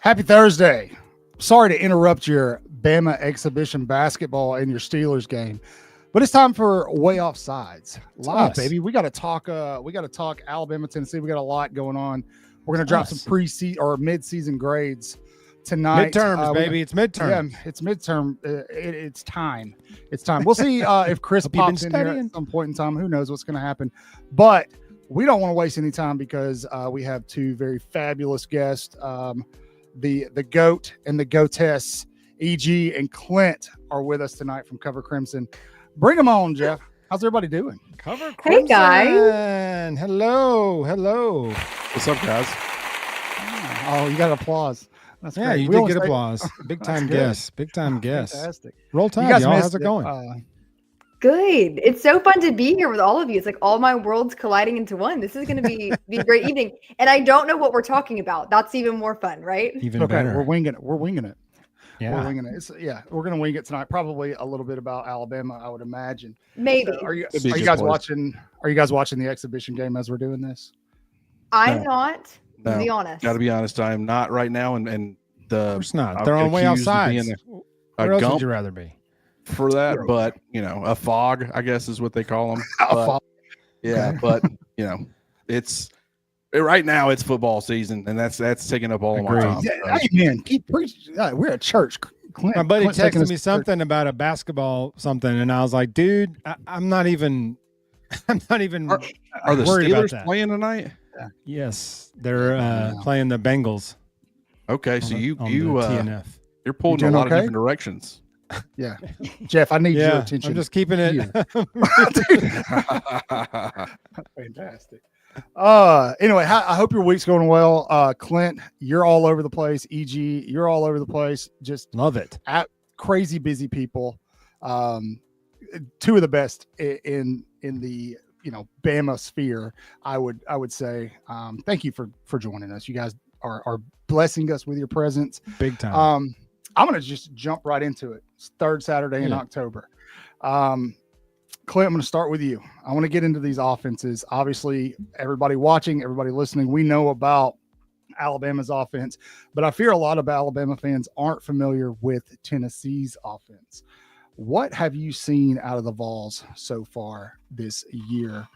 Happy Thursday. Sorry to interrupt your Bama exhibition basketball and your Steelers game, but it's time for Way Off Sides. Live, baby. We got to talk Alabama, Tennessee. We got a lot going on. We're going to drop some pre-season or mid-season grades tonight. Midterms, baby. It's midterm. Yeah, it's midterm. It's time. It's time. We'll see if Chris pops in here at some point in time. Who knows what's going to happen? But we don't want to waste any time because we have two very fabulous guests. The GOAT and the GOATess, EG and Clint, are with us tonight from Cover Crimson. Bring them on, Jeff. How's everybody doing? Cover Crimson. Hey, guys. Hello. What's up, guys? Oh, you got applause. That's great. You did get applause. Big time guest. Fantastic. Roll Tide, y'all. How's it going? Good. It's so fun to be here with all of you. It's like all my worlds colliding into one. This is going to be a great evening. And I don't know what we're talking about. That's even more fun, right? Even better. We're winging it. Yeah. We're winging it. We're going to wing it tonight. Probably a little bit about Alabama, I would imagine. Maybe. Are you guys watching the exhibition game as we're doing this? I'm not, to be honest. Got to be honest, I'm not right now. And of course not. They're on Way Outside. Where else would you rather be? For that, but a fog, I guess, is what they call them. Fog. Yeah, but it's right now. It's football season, and that's taking up all of my time. Yeah, amen. Keep preaching. We're at church. My buddy texted me something about a basketball something, and I was like, "Dude, I'm not even. Are the Steelers playing tonight? Yeah. Yes, they're playing the Bengals. Okay, so you TNF. You're pulling a lot of different directions. Yeah, Jeff, I need your attention. I'm just keeping it. Fantastic. Anyway, I hope your week's going well. Clint, you're all over the place. EG, you're all over the place. Just love it. Crazy busy people. Two of the best in the Bama sphere. I would say. Thank you for joining us. You guys are blessing us with your presence. Big time. I'm going to just jump right into it. It's third Saturday in October. Clint, I'm going to start with you. I want to get into these offenses. Obviously, everybody watching, everybody listening, we know about Alabama's offense, but I fear a lot of Alabama fans aren't familiar with Tennessee's offense. What have you seen out of the Vols so far this year?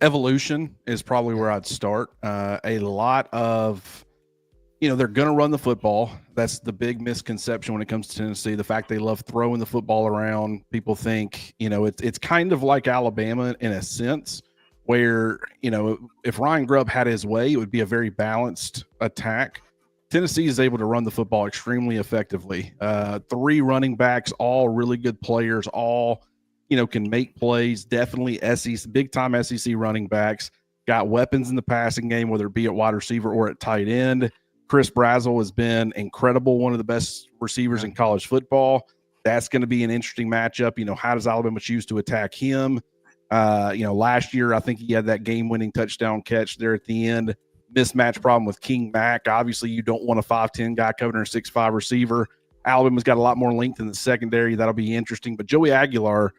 Evolution is probably where I'd start. A lot of they're going to run the football. That's the big misconception when it comes to Tennessee. The fact they love throwing the football around. People think, it's kind of like Alabama in a sense where, if Ryan Grubb had his way, it would be a very balanced attack. Tennessee is able to run the football extremely effectively. 3 running backs, all really good players, all, can make plays. Definitely big-time SEC running backs. Got weapons in the passing game, whether it be at wide receiver or at tight end. Chris Brazzell has been incredible, one of the best receivers in college football. That's going to be an interesting matchup. How does Alabama choose to attack him? Last year, I think he had that game-winning touchdown catch there at the end. Mismatch problem with King Mack. Obviously, you don't want a 5'10 guy covering a 6'5 receiver. Alabama's got a lot more length in the secondary. That'll be interesting. But Joey Aguilar,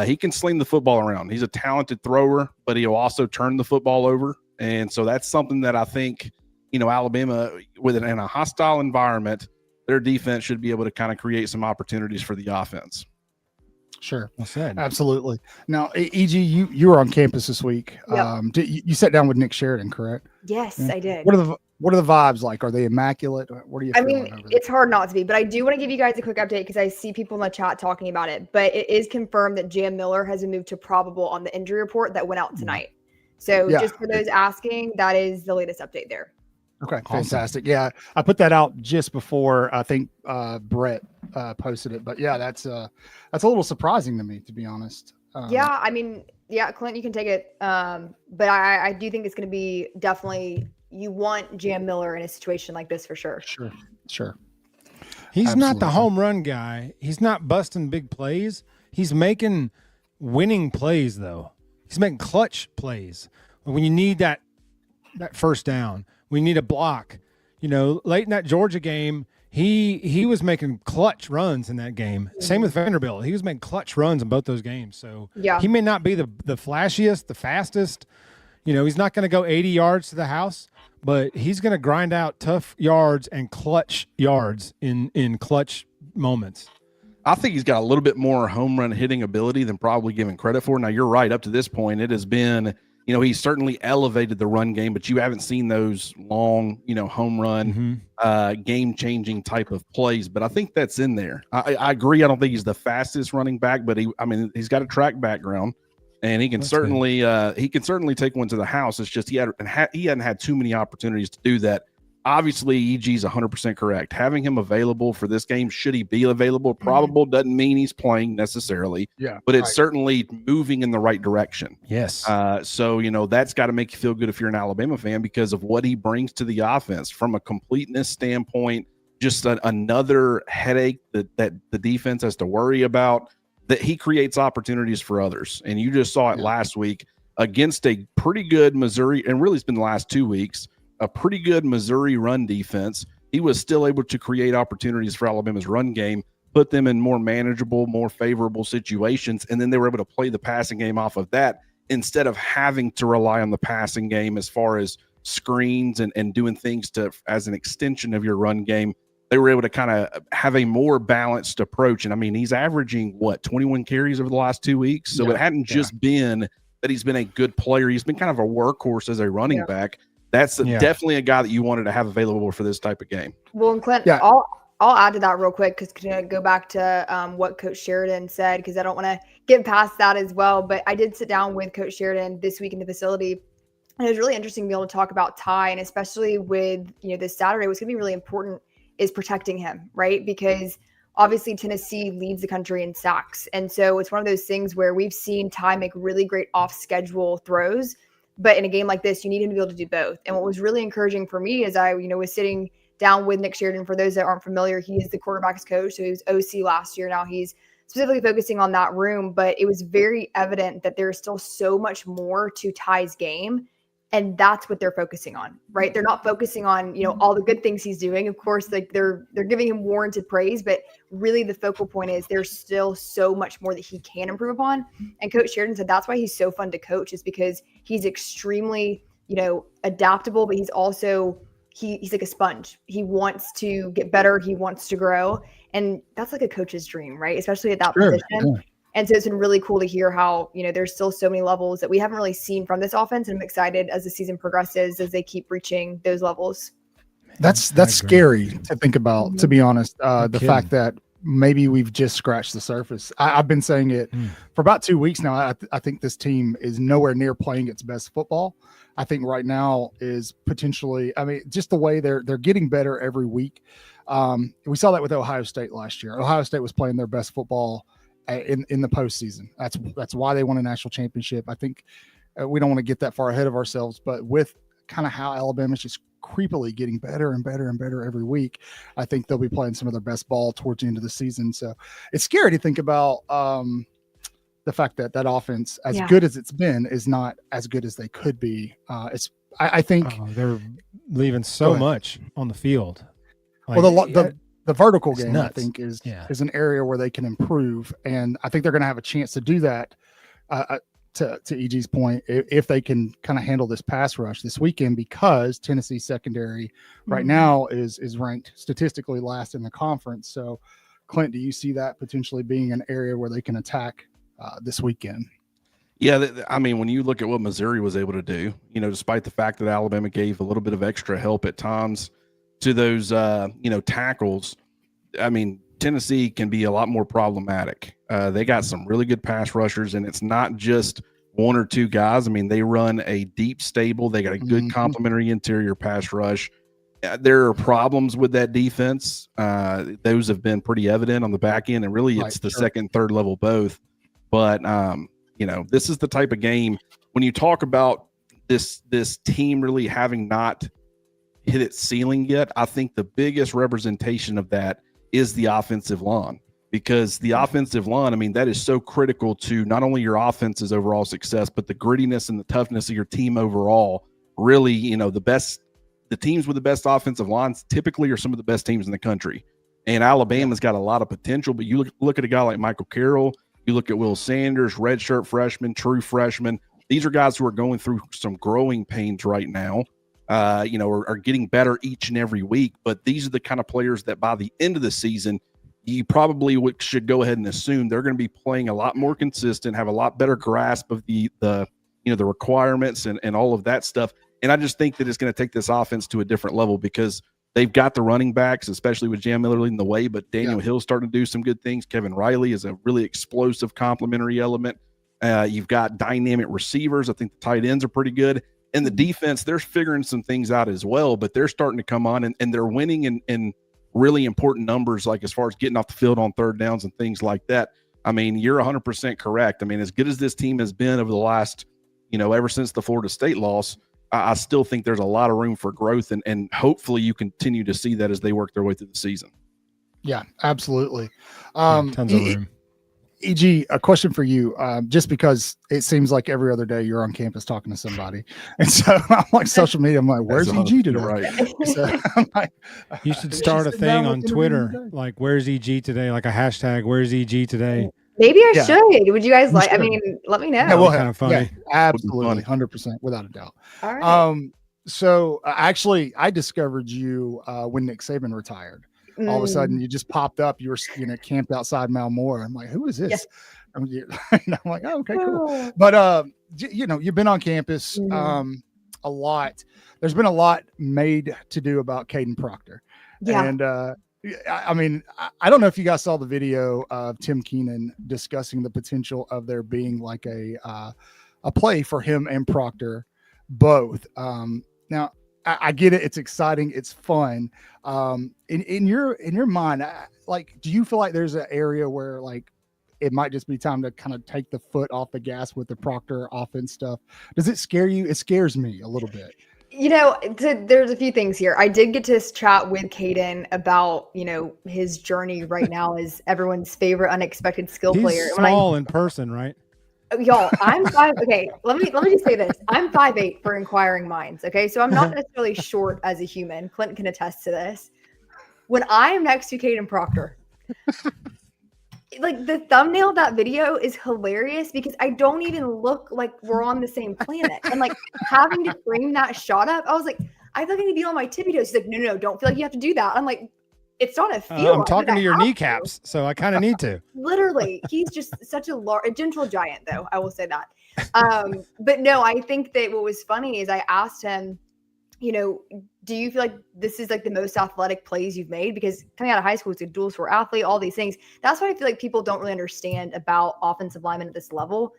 he can sling the football around. He's a talented thrower, but he'll also turn the football over. And so that's something that I think – Alabama, in a hostile environment, their defense should be able to kind of create some opportunities for the offense. Sure. Well said. Absolutely. Now, EG, you were on campus this week. Yep. You sat down with Nick Sheridan, correct? Yes, I did. What are the vibes like? Are they immaculate? What are you feeling over there? It's hard not to be, but I do want to give you guys a quick update because I see people in the chat talking about it. But it is confirmed that Jam Miller has been moved to probable on the injury report that went out tonight. So just for those asking, that is the latest update there. Okay, fantastic. Yeah, I put that out just before I think Brett posted it, but that's a little surprising to me, to be honest. Clint, you can take it. But I do think it's going to be definitely, you want Jam Miller in a situation like this for sure. Sure. He's not the home run guy. He's not busting big plays. He's making winning plays, though. He's making clutch plays. When you need that first down, we need a block. Late in that Georgia game, he was making clutch runs in that game. Same with Vanderbilt. He was making clutch runs in both those games. So he may not be the flashiest, the fastest. He's not going to go 80 yards to the house, but he's going to grind out tough yards and clutch yards in clutch moments. I think he's got a little bit more home run hitting ability than probably given credit for. Now, you're right. Up to this point, it has been, he's certainly elevated the run game, but you haven't seen those long, home run, game-changing type of plays. But I think that's in there. I agree. I don't think he's the fastest running back, but he's got a track background, and he can certainly take one to the house. It's just he hadn't had too many opportunities to do that. Obviously, EG's 100% correct. Having him available for this game, should he be available, probable doesn't mean he's playing necessarily. Yeah, but it's certainly moving in the right direction. Yes. So, that's got to make you feel good if you're an Alabama fan because of what he brings to the offense from a completeness standpoint, just another headache that the defense has to worry about, that he creates opportunities for others. And you just saw it last week against a pretty good Missouri, and really it's been the last 2 weeks, a pretty good Missouri run defense. He was still able to create opportunities for Alabama's run game, put them in more manageable, more favorable situations, and then they were able to play the passing game off of that instead of having to rely on the passing game as far as screens and doing things as an extension of your run game. They were able to kind of have a more balanced approach. And he's averaging 21 carries over the last 2 weeks. So it hadn't just been that he's been a good player. He's been kind of a workhorse as a running back. That's definitely a guy that you wanted to have available for this type of game. Well, and Clint, I'll add to that real quick because to go back to what Coach Sheridan said, because I don't want to get past that as well. But I did sit down with Coach Sheridan this week in the facility, and it was really interesting to be able to talk about Ty, and especially with this Saturday, what's going to be really important is protecting him, right? Because obviously Tennessee leads the country in sacks, and so it's one of those things where we've seen Ty make really great off-schedule throws. But in a game like this, you need him to be able to do both. And what was really encouraging for me is I, was sitting down with Nick Sheridan. For those that aren't familiar, he is the quarterback's coach. So he was OC last year. Now he's specifically focusing on that room. But it was very evident that there is still so much more to Ty's game. And that's what they're focusing on, right? They're not focusing on, all the good things he's doing. Of course, like they're giving him warranted praise, but really the focal point is there's still so much more that he can improve upon. And Coach Sheridan said that's why he's so fun to coach, is because he's extremely, adaptable, but he's also, he's like a sponge. He wants to get better. He wants to grow. And that's like a coach's dream, right? Especially at that position. Yeah. And so it's been really cool to hear how, there's still so many levels that we haven't really seen from this offense. And I'm excited as the season progresses, as they keep reaching those levels. That's scary to think about, to be honest. The fact that maybe we've just scratched the surface. I've been saying it for about 2 weeks now. I think this team is nowhere near playing its best football. I think right now is potentially, just the way they're getting better every week. We saw that with Ohio State last year. Ohio State was playing their best football in the postseason. That's why they won a national championship. I think we don't want to get that far ahead of ourselves, but with kind of how Alabama's just creepily getting better and better and better every week, I think they'll be playing some of their best ball towards the end of the season. So it's scary to think about the fact that offense, as good as it's been, is not as good as they could be. I think they're leaving so much on the field. Like, well, the vertical game, nuts. I think, is an area where they can improve, and I think they're going to have a chance to do that. To EG's point, if they can kind of handle this pass rush this weekend, because Tennessee's secondary right now is ranked statistically last in the conference. So, Clint, do you see that potentially being an area where they can attack this weekend? Yeah, when you look at what Missouri was able to do, despite the fact that Alabama gave a little bit of extra help at times to those, tackles, Tennessee can be a lot more problematic. They got some really good pass rushers, and it's not just one or two guys. They run a deep stable. They got a good complementary interior pass rush. There are problems with that defense. Those have been pretty evident on the back end, and really it's the second, third level both. But, this is the type of game when you talk about this team really having not hit its ceiling yet. I think the biggest representation of that is the offensive line, because the offensive line, that is so critical to not only your offense's overall success, but the grittiness and the toughness of your team overall. Really, the teams with the best offensive lines typically are some of the best teams in the country. And Alabama's got a lot of potential, but you look at a guy like Michael Carroll, you look at Will Sanders, redshirt freshman, true freshman. These are guys who are going through some growing pains right now. are getting better each and every week. But these are the kind of players that by the end of the season, you probably should go ahead and assume they're going to be playing a lot more consistent, have a lot better grasp of the requirements and all of that stuff. And I just think that it's going to take this offense to a different level because they've got the running backs, especially with Jam Miller leading the way, but Daniel Hill's starting to do some good things. Kevin Riley is a really explosive complementary element. You've got dynamic receivers. I think the tight ends are pretty good. And the defense, they're figuring some things out as well, but they're starting to come on and they're winning in really important numbers, like as far as getting off the field on third downs and things like that. I mean, you're 100% correct. I mean, as good as this team has been over the last, ever since the Florida State loss, I still think there's a lot of room for growth, and hopefully you continue to see that as they work their way through the season. Yeah, absolutely. Tons of room. EG, a question for you, just because it seems like every other day you're on campus talking to somebody. And so I'm like social media, I'm like, where's EG today? Right. So I'm like, you should start a thing on Twitter, like, where's EG today? Like a hashtag, where's EG today? Maybe I should. Would you guys like? I mean, let me know. Yeah, we'll kind of funny. Yeah, absolutely, 100%, without a doubt. All right. So actually, I discovered you when Nick Saban retired. All of a sudden, you just popped up. You were camped outside Malmore. I'm like, who is this? Yeah. I'm like, oh, okay, cool. But you've been on campus a lot. There's been a lot made to do about Caden Proctor. Yeah. And I mean, I don't know if you guys saw the video of Tim Keenan discussing the potential of there being like a play for him and Proctor both. Now, I get it. It's exciting. It's fun. In your mind, like, do you feel like there's an area where like it might just be time to kind of take the foot off the gas with the Proctor offense stuff? Does it scare you? It scares me a little bit. There's a few things here. I did get to chat with Caden about, his journey right now as everyone's favorite unexpected skill player. He's small in person, right? Y'all, I'm 5. Okay, let me just say this. I'm 5'8" for inquiring minds. Okay, so I'm not necessarily short as a human. Clint can attest to this. When I am next to Caden Proctor, like the thumbnail of that video is hilarious because I don't even look like we're on the same planet. And like having to frame that shot up, I was like, I feel like I need to be on my tippy toes. He's like, no, don't feel like you have to do that. I'm like, it's not a feel. I'm talking to your kneecaps, so I kind of need to. Literally, he's just such a gentle giant, though. I will say that. But no, I think that what was funny is I asked him, do you feel like this is like the most athletic plays you've made? Because coming out of high school, it's a dual sport athlete, all these things. That's what I feel like people don't really understand about offensive linemen at this level.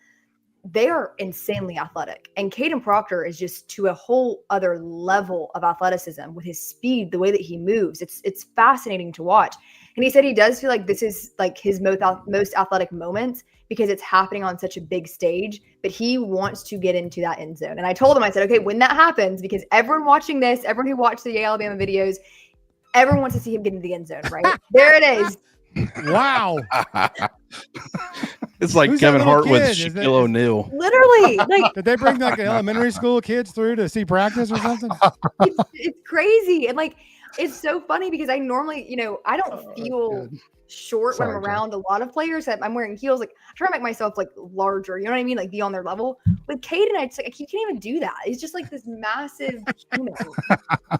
They are insanely athletic. And Caden Proctor is just to a whole other level of athleticism with his speed, the way that he moves. It's fascinating to watch. And he said he does feel like this is like his most athletic moments because it's happening on such a big stage, but he wants to get into that end zone. And I told him, I said, okay, when that happens, because everyone watching this, everyone who watched the Yale Alabama videos, everyone wants to see him get into the end zone, right? There it is. Wow. It's like Kevin Hart with Shaquille O'Neal. Literally. Like, did they bring like elementary school kids through to see practice or something? It's crazy. And like, it's so funny because I normally, I don't feel short when I'm around a lot of players that I'm wearing heels. Like I try to make myself like larger, you know what I mean? Like be on their level. With Caden, it's like you can't even do that. He's just like this massive human.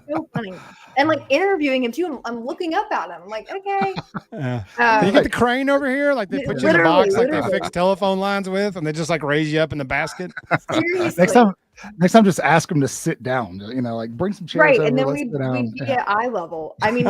So funny. And like interviewing him too, I'm looking up at him. I'm like, okay. Can you get the crane over here? Like they put you in a box like they fix telephone lines with, and they just like raise you up in the basket. Seriously. Next time, just ask him to sit down. Like bring some chairs. Right, over, and then we be at eye level. I mean,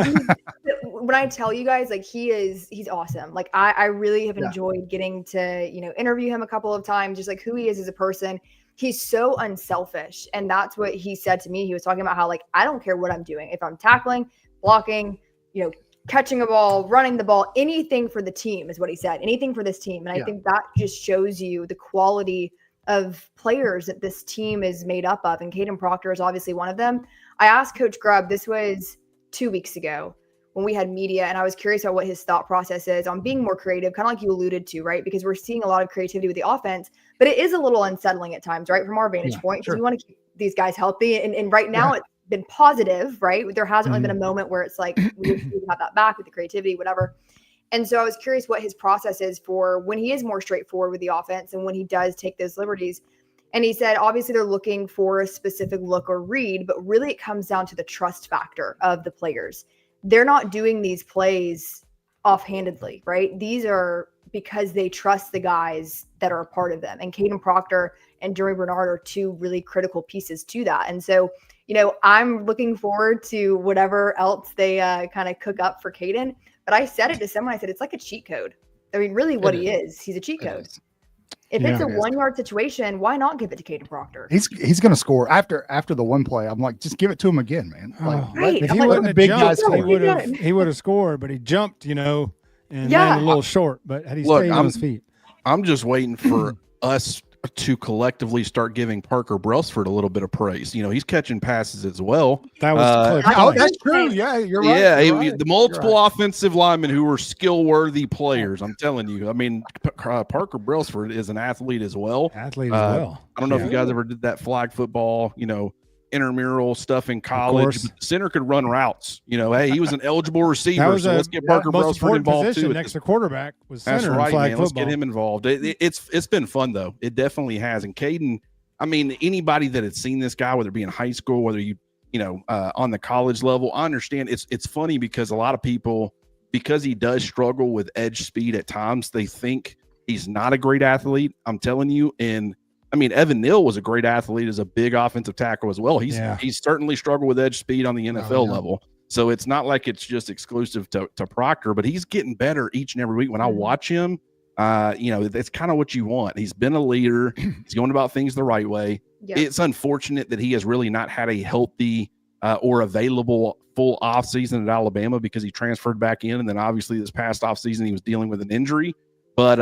when I tell you guys, like he's awesome. Like I really have enjoyed getting to interview him a couple of times, just like who he is as a person. He's so unselfish, and that's what he said to me. He was talking about how like I don't care what I'm doing, if I'm tackling, blocking, catching a ball, running the ball, anything for the team is what he said. Anything for this team, and I think that just shows you the quality of players that this team is made up of, and Caden Proctor is obviously one of them. I asked Coach Grubb, this was 2 weeks ago when we had media, and I was curious about what his thought process is on being more creative, kind of like you alluded to, right? Because we're seeing a lot of creativity with the offense, but it is a little unsettling at times, right? From our vantage point, because we want to keep these guys healthy. And right now it's been positive, right? There hasn't really been a moment where it's like, we have that back with the creativity, whatever. And so I was curious what his process is for when he is more straightforward with the offense and when he does take those liberties. And he said, obviously they're looking for a specific look or read, but really it comes down to the trust factor of the players. They're not doing these plays offhandedly, right? These are because they trust the guys that are a part of them. And Caden Proctor and Joey Bernard are two really critical pieces to that. And so, I'm looking forward to whatever else they kind of cook up for Caden. But I said it to someone, I said, it's like a cheat code. I mean, really what he is, he's a cheat code. If it's a 1-yard situation, why not give it to Caden Proctor? He's going to score after the one play. I'm like, just give it to him again, man. Right. If he wouldn't have jumped, he would have scored, but he jumped, and landed a little short. But had he stayed on his feet, I'm just waiting for us to collectively start giving Parker Brailsford a little bit of praise. He's catching passes as well. That was that's true. Yeah, you're right. Yeah, you're right. The multiple offensive linemen who were skill-worthy players. I'm telling you. I mean, Parker Brailsford is an athlete as well. I don't know if you guys ever did that flag football, intramural stuff in college. But the center could run routes. Hey, he was an eligible receiver. So let's get Parker Brailsford involved too. Next to quarterback was center. That's right, flag man. football. Let's get him involved. It's been fun though. It definitely has. And Caden, I mean, anybody that had seen this guy, whether it be in high school, whether on the college level, I understand. It's funny because a lot of people, because he does struggle with edge speed at times, they think he's not a great athlete. I'm telling you, and I mean, Evan Neal was a great athlete as a big offensive tackle as well. He's certainly struggled with edge speed on the NFL level. So it's not like it's just exclusive to Proctor, but he's getting better each and every week. When I watch him, that's kind of what you want. He's been a leader. He's going about things the right way. Yep. It's unfortunate that he has really not had a healthy or available full offseason at Alabama because he transferred back in. And then obviously this past offseason, he was dealing with an injury. But,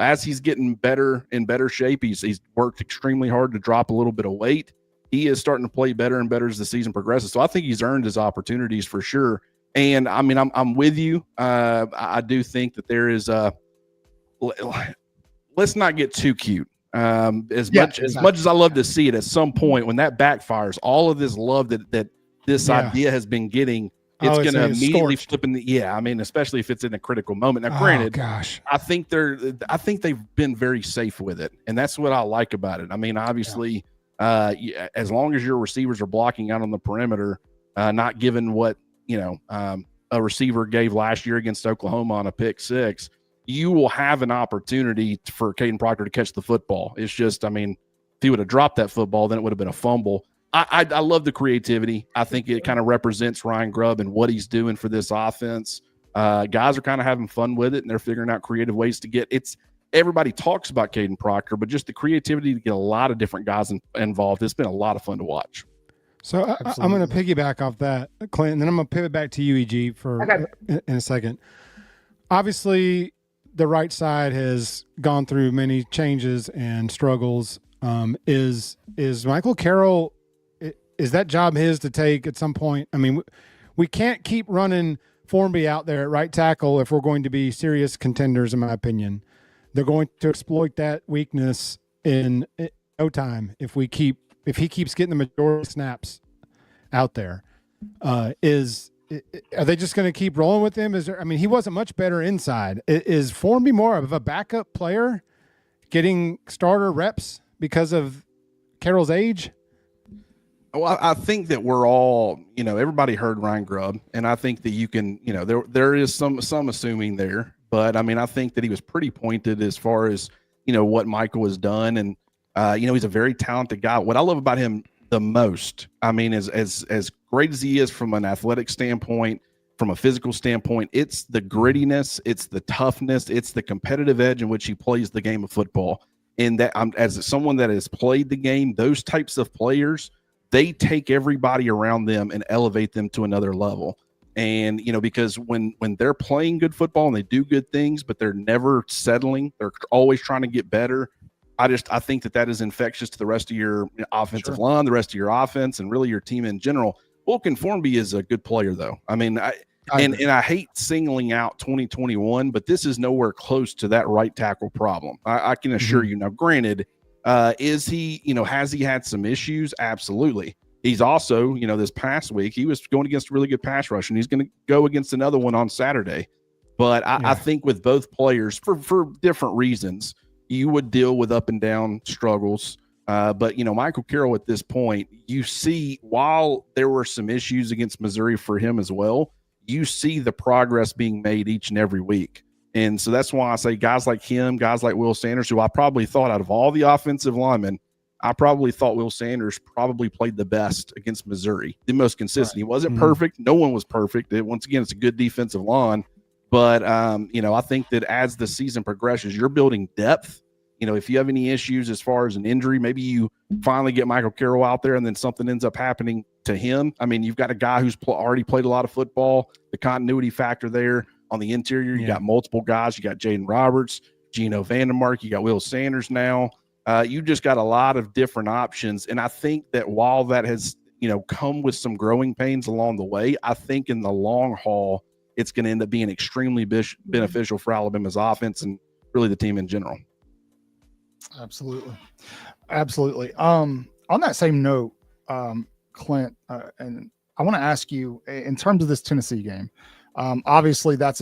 as he's getting better in better shape, he's worked extremely hard to drop a little bit of weight. He is starting to play better and better as the season progresses. So I think he's earned his opportunities for sure. And I mean, I'm with you. I do think that there is let's not get too cute. As much as I love to see it, at some point when that backfires, all of this love that this idea has been getting, it's going to immediately flip in especially if it's in a critical moment. Now, granted, I think they've been very safe with it, and that's what I like about it. I mean, obviously, as long as your receivers are blocking out on the perimeter, not given what a receiver gave last year against Oklahoma on a pick six, you will have an opportunity for Caden Proctor to catch the football. It's just, I mean, if he would have dropped that football, then it would have been a fumble. I love the creativity. I think it kind of represents Ryan Grubb and what he's doing for this offense. Guys are kind of having fun with it, and they're figuring out creative ways to get it's. Everybody talks about Caden Proctor, but just the creativity to get a lot of different guys involved. It's been a lot of fun to watch. So I'm going to piggyback off that, Clint, and then I'm going to pivot back to you, EG, in a second. Obviously, the right side has gone through many changes and struggles. Is Michael Carroll? Is that job his to take at some point? I mean, we can't keep running Formby out there at right tackle if we're going to be serious contenders, in my opinion. They're going to exploit that weakness in no time if he keeps getting the majority of snaps out there. Are they just going to keep rolling with him? He wasn't much better inside. Is Formby more of a backup player getting starter reps because of Carroll's age? Well, I think that we're all, everybody heard Ryan Grubb, and I think that you can, there is some assuming there, but I mean, I think that he was pretty pointed as far as, what Michael has done. And, he's a very talented guy. What I love about him the most, I mean, as great as he is from an athletic standpoint, from a physical standpoint, it's the grittiness, it's the toughness, it's the competitive edge in which he plays the game of football. And that as someone that has played the game, those types of players, they take everybody around them and elevate them to another level. And, because when they're playing good football and they do good things, but they're never settling, they're always trying to get better. I think that is infectious to the rest of your offensive line, the rest of your offense, and really your team in general. Vulcan Formby is a good player, though. I mean, I hate singling out 2021, but this is nowhere close to that right tackle problem. I can assure you. Now, granted, is he, has he had some issues? Absolutely. He's also, this past week, he was going against a really good pass rush, and he's going to go against another one on Saturday. But I think with both players, for different reasons, you would deal with up and down struggles. But, Michael Carroll at this point, you see, while there were some issues against Missouri for him as well, you see the progress being made each and every week. And so that's why I say guys like him, guys like Will Sanders, who I probably thought out of all the offensive linemen, I probably thought Will Sanders probably played the best against Missouri, the most consistent. Right. He wasn't perfect. No one was perfect. Once again, it's a good defensive line. But, I think that as the season progresses, you're building depth. If you have any issues as far as an injury, maybe you finally get Michael Carroll out there and then something ends up happening to him. I mean, you've got a guy who's already played a lot of football, the continuity factor there on the interior. You got multiple guys. You got Jaden Roberts, Geno Vandermark. You got Will Sanders now. You just got a lot of different options. And I think that while that has, come with some growing pains along the way, I think in the long haul, it's going to end up being extremely beneficial for Alabama's offense and really the team in general. Absolutely. On that same note, Clint, and I want to ask you in terms of this Tennessee game, obviously that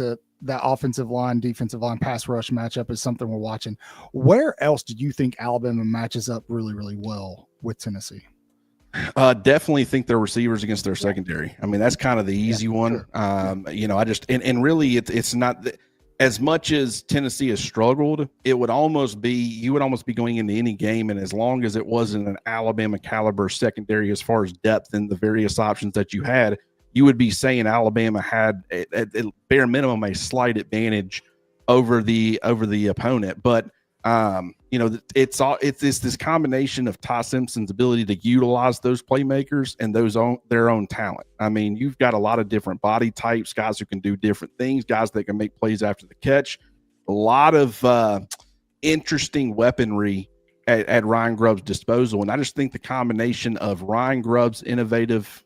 offensive line, defensive line, pass rush matchup is something we're watching. Where else did you think Alabama matches up really, really well with Tennessee? Definitely think their receivers against their secondary. I mean, that's kind of the easy one. Sure. I just, and really it's not as much as Tennessee has struggled, you would almost be going into any game. And as long as it wasn't an Alabama caliber secondary, as far as depth and the various options that you had, you would be saying Alabama had at bare minimum a slight advantage over the opponent. But it's this combination of Ty Simpson's ability to utilize those playmakers and their own talent. I mean, you've got a lot of different body types, guys who can do different things, guys that can make plays after the catch. A lot of interesting weaponry at Ryan Grubb's disposal, and I just think the combination of Ryan Grubb's innovative,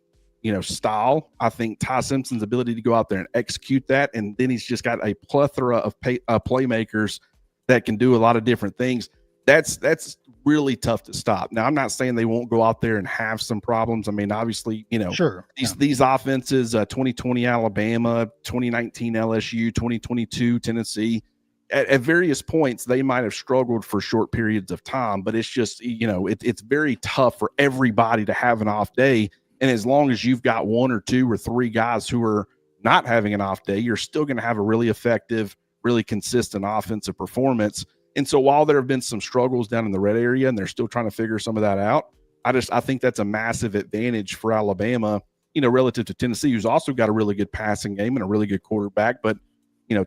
style, I think Ty Simpson's ability to go out there and execute that, and then he's just got a plethora of playmakers that can do a lot of different things. That's really tough to stop. Now, I'm not saying they won't go out there and have some problems. I mean, obviously, sure, these offenses, 2020 Alabama, 2019 LSU, 2022 Tennessee, at various points, they might have struggled for short periods of time, but it's just, it's very tough for everybody to have an off day. And as long as you've got one or two or three guys who are not having an off day, you're still going to have a really effective, really consistent offensive performance. And so while there have been some struggles down in the red area and they're still trying to figure some of that out, I think that's a massive advantage for Alabama, relative to Tennessee, who's also got a really good passing game and a really good quarterback. But,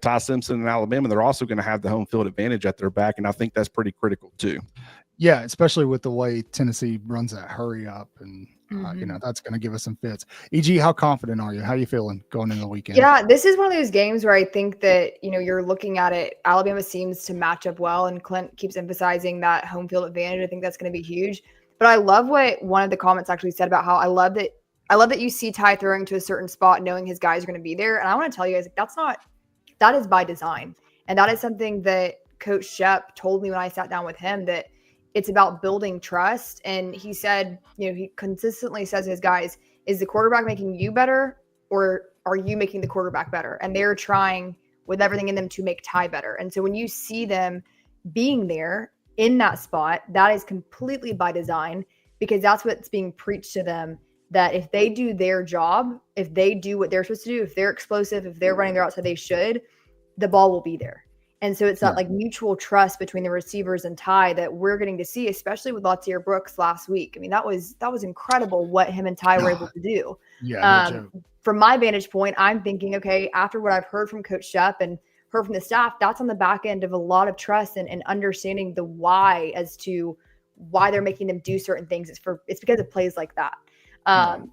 Ty Simpson and Alabama, they're also going to have the home field advantage at their back. And I think that's pretty critical too. Yeah, especially with the way Tennessee runs that hurry up and, that's going to give us some fits. EG, how confident are you? How are you feeling going into the weekend? Yeah, this is one of those games where I think that, you're looking at it. Alabama seems to match up well, and Clint keeps emphasizing that home field advantage. I think that's going to be huge. But I love what one of the comments actually said about how I love that you see Ty throwing to a certain spot, knowing his guys are going to be there. And I want to tell you guys, that is by design. And that is something that Coach Shep told me when I sat down with him, that it's about building trust. And he said, he consistently says to his guys, is the quarterback making you better, or are you making the quarterback better? And they're trying with everything in them to make Ty better. And so when you see them being there in that spot, that is completely by design, because that's what's being preached to them, that if they do their job, if they do what they're supposed to do, if they're explosive, if they're running their outside they should, the ball will be there. And so it's that like mutual trust between the receivers and Ty that we're getting to see, especially with Latier Brooks last week. I mean, that was incredible what him and Ty were able to do. Yeah. From my vantage point, I'm thinking, okay, after what I've heard from Coach Shep and heard from the staff, that's on the back end of a lot of trust and understanding the why as to why they're making them do certain things. It's because of plays like that.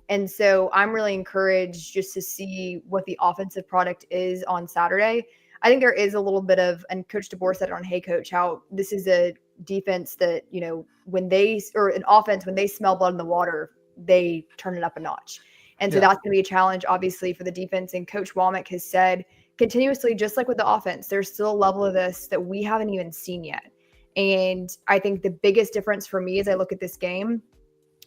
And so I'm really encouraged just to see what the offensive product is on Saturday. I think there is a little bit of, and Coach DeBoer said it on Hey Coach, how this is a defense that, an offense, when they smell blood in the water, they turn it up a notch. And so that's going to be a challenge, obviously, for the defense. And Coach Womack has said continuously, just like with the offense, there's still a level of this that we haven't even seen yet. And I think the biggest difference for me as I look at this game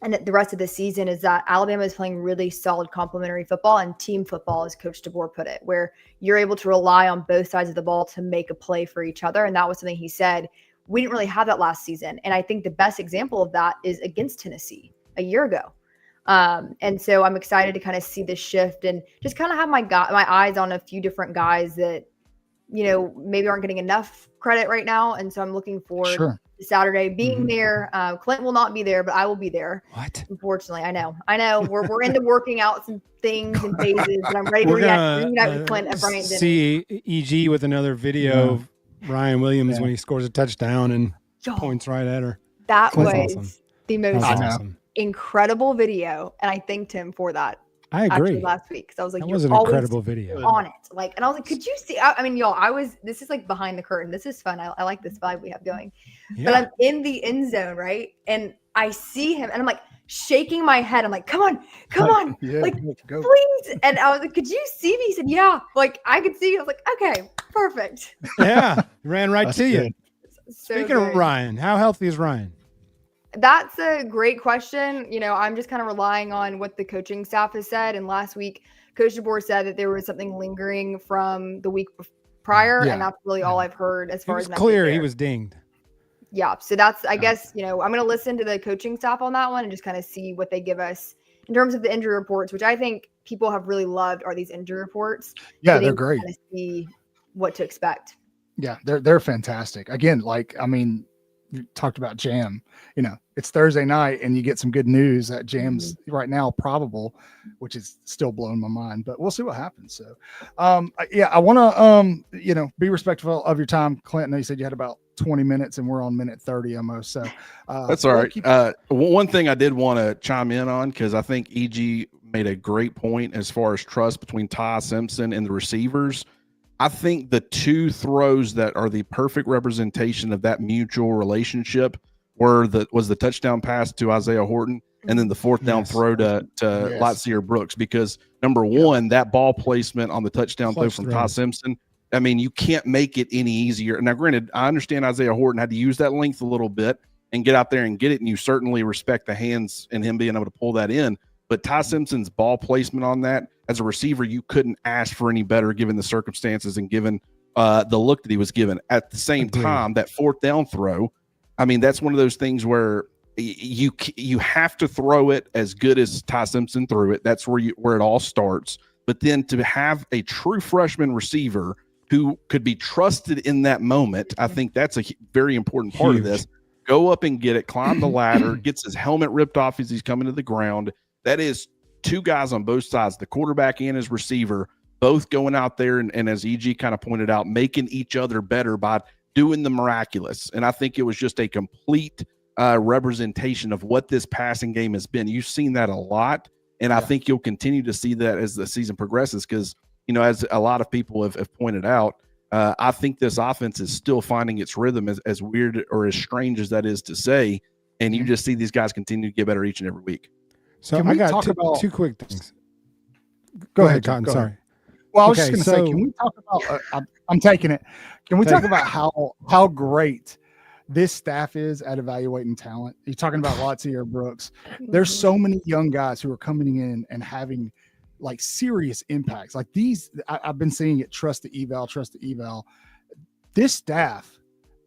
and the rest of the season is that Alabama is playing really solid complementary football and team football, as Coach DeBoer put it, where you're able to rely on both sides of the ball to make a play for each other. And that was something he said We didn't really have that last season. And I think the best example of that is against Tennessee a year ago. And so I'm excited to kind of see this shift and just kind of have my eyes on a few different guys that, maybe aren't getting enough credit right now. And so I'm looking forward to Saturday being there. Clint will not be there, but I will be there. What? Unfortunately, I know. We're into working out some things and phases, but I'm ready to reunite with Clint and Bryant. See EG with another video of Ryan Williams when he scores a touchdown and points right at her. That was awesome. The most incredible video, and I thanked him for that. I agree. Last week, because I was like, that was an incredible video on it. Like, and I was like, could you see? I mean, y'all, this is like behind the curtain. This is fun. I like this vibe we have going. Yeah. But I'm in the end zone, right? And I see him, and I'm like shaking my head. I'm like, come on, like, go. Please. And I was like, could you see me? He said, yeah. Like, I could see you. I was like, okay, perfect. Yeah, ran right to you. So Speaking of Ryan, how healthy is Ryan? That's a great question. I'm just kind of relying on what the coaching staff has said. And last week, Coach DeBoer said that there was something lingering from the week prior. And that's really all I've heard as far as clear. He was dinged. Yeah. So that's, I guess, I'm going to listen to the coaching staff on that one and just kind of see what they give us in terms of the injury reports, which I think people have really loved are these injury reports. Yeah, they're great. Kind of see what to expect. Yeah, they're fantastic. Again, you talked about Jam, it's Thursday night and you get some good news that Jam's right now probable, which is still blowing my mind, but we'll see what happens. So, I want to, be respectful of your time. Clinton, you said you had about 20 minutes and we're on minute 30 almost. So that's all right. One thing I did want to chime in on, because I think EG made a great point as far as trust between Ty Simpson and the receivers. I think the two throws that are the perfect representation of that mutual relationship was the touchdown pass to Isaiah Horton and then the fourth down throw to Latsier Brooks, because number one, that ball placement on the touchdown throw from Ty Simpson, I mean, you can't make it any easier. Now, granted, I understand Isaiah Horton had to use that length a little bit and get out there and get it, and you certainly respect the hands and him being able to pull that in. But Ty Simpson's ball placement on that, as a receiver, you couldn't ask for any better given the circumstances and given the look that he was given. At the same time, that fourth down throw, I mean, that's one of those things where you have to throw it as good as Ty Simpson threw it. That's where it all starts. But then to have a true freshman receiver who could be trusted in that moment, I think that's a very important part of this. Go up and get it, climb the ladder, gets his helmet ripped off as he's coming to the ground. That is two guys on both sides, the quarterback and his receiver, both going out there and as EG kind of pointed out, making each other better by doing the miraculous. And I think it was just a complete representation of what this passing game has been. You've seen that a lot, and I think you'll continue to see that as the season progresses because, as a lot of people have pointed out, I think this offense is still finding its rhythm, as weird or as strange as that is to say, and you just see these guys continue to get better each and every week. So I got two quick things. Go ahead, Cotton. Sorry. Well, I was just going to say, can we talk about? I'm taking it. Can we talk about how great this staff is at evaluating talent? You're talking about Latsier Brooks. There's so many young guys who are coming in and having like serious impacts. Like these, I've been seeing it. Trust the eval. This staff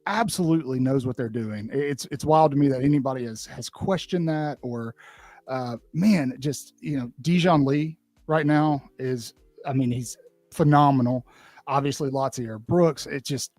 absolutely knows what they're doing. It's wild to me that anybody has questioned that or. Dijon Lee right now is, he's phenomenal. Obviously, Latsier Brooks. It's just,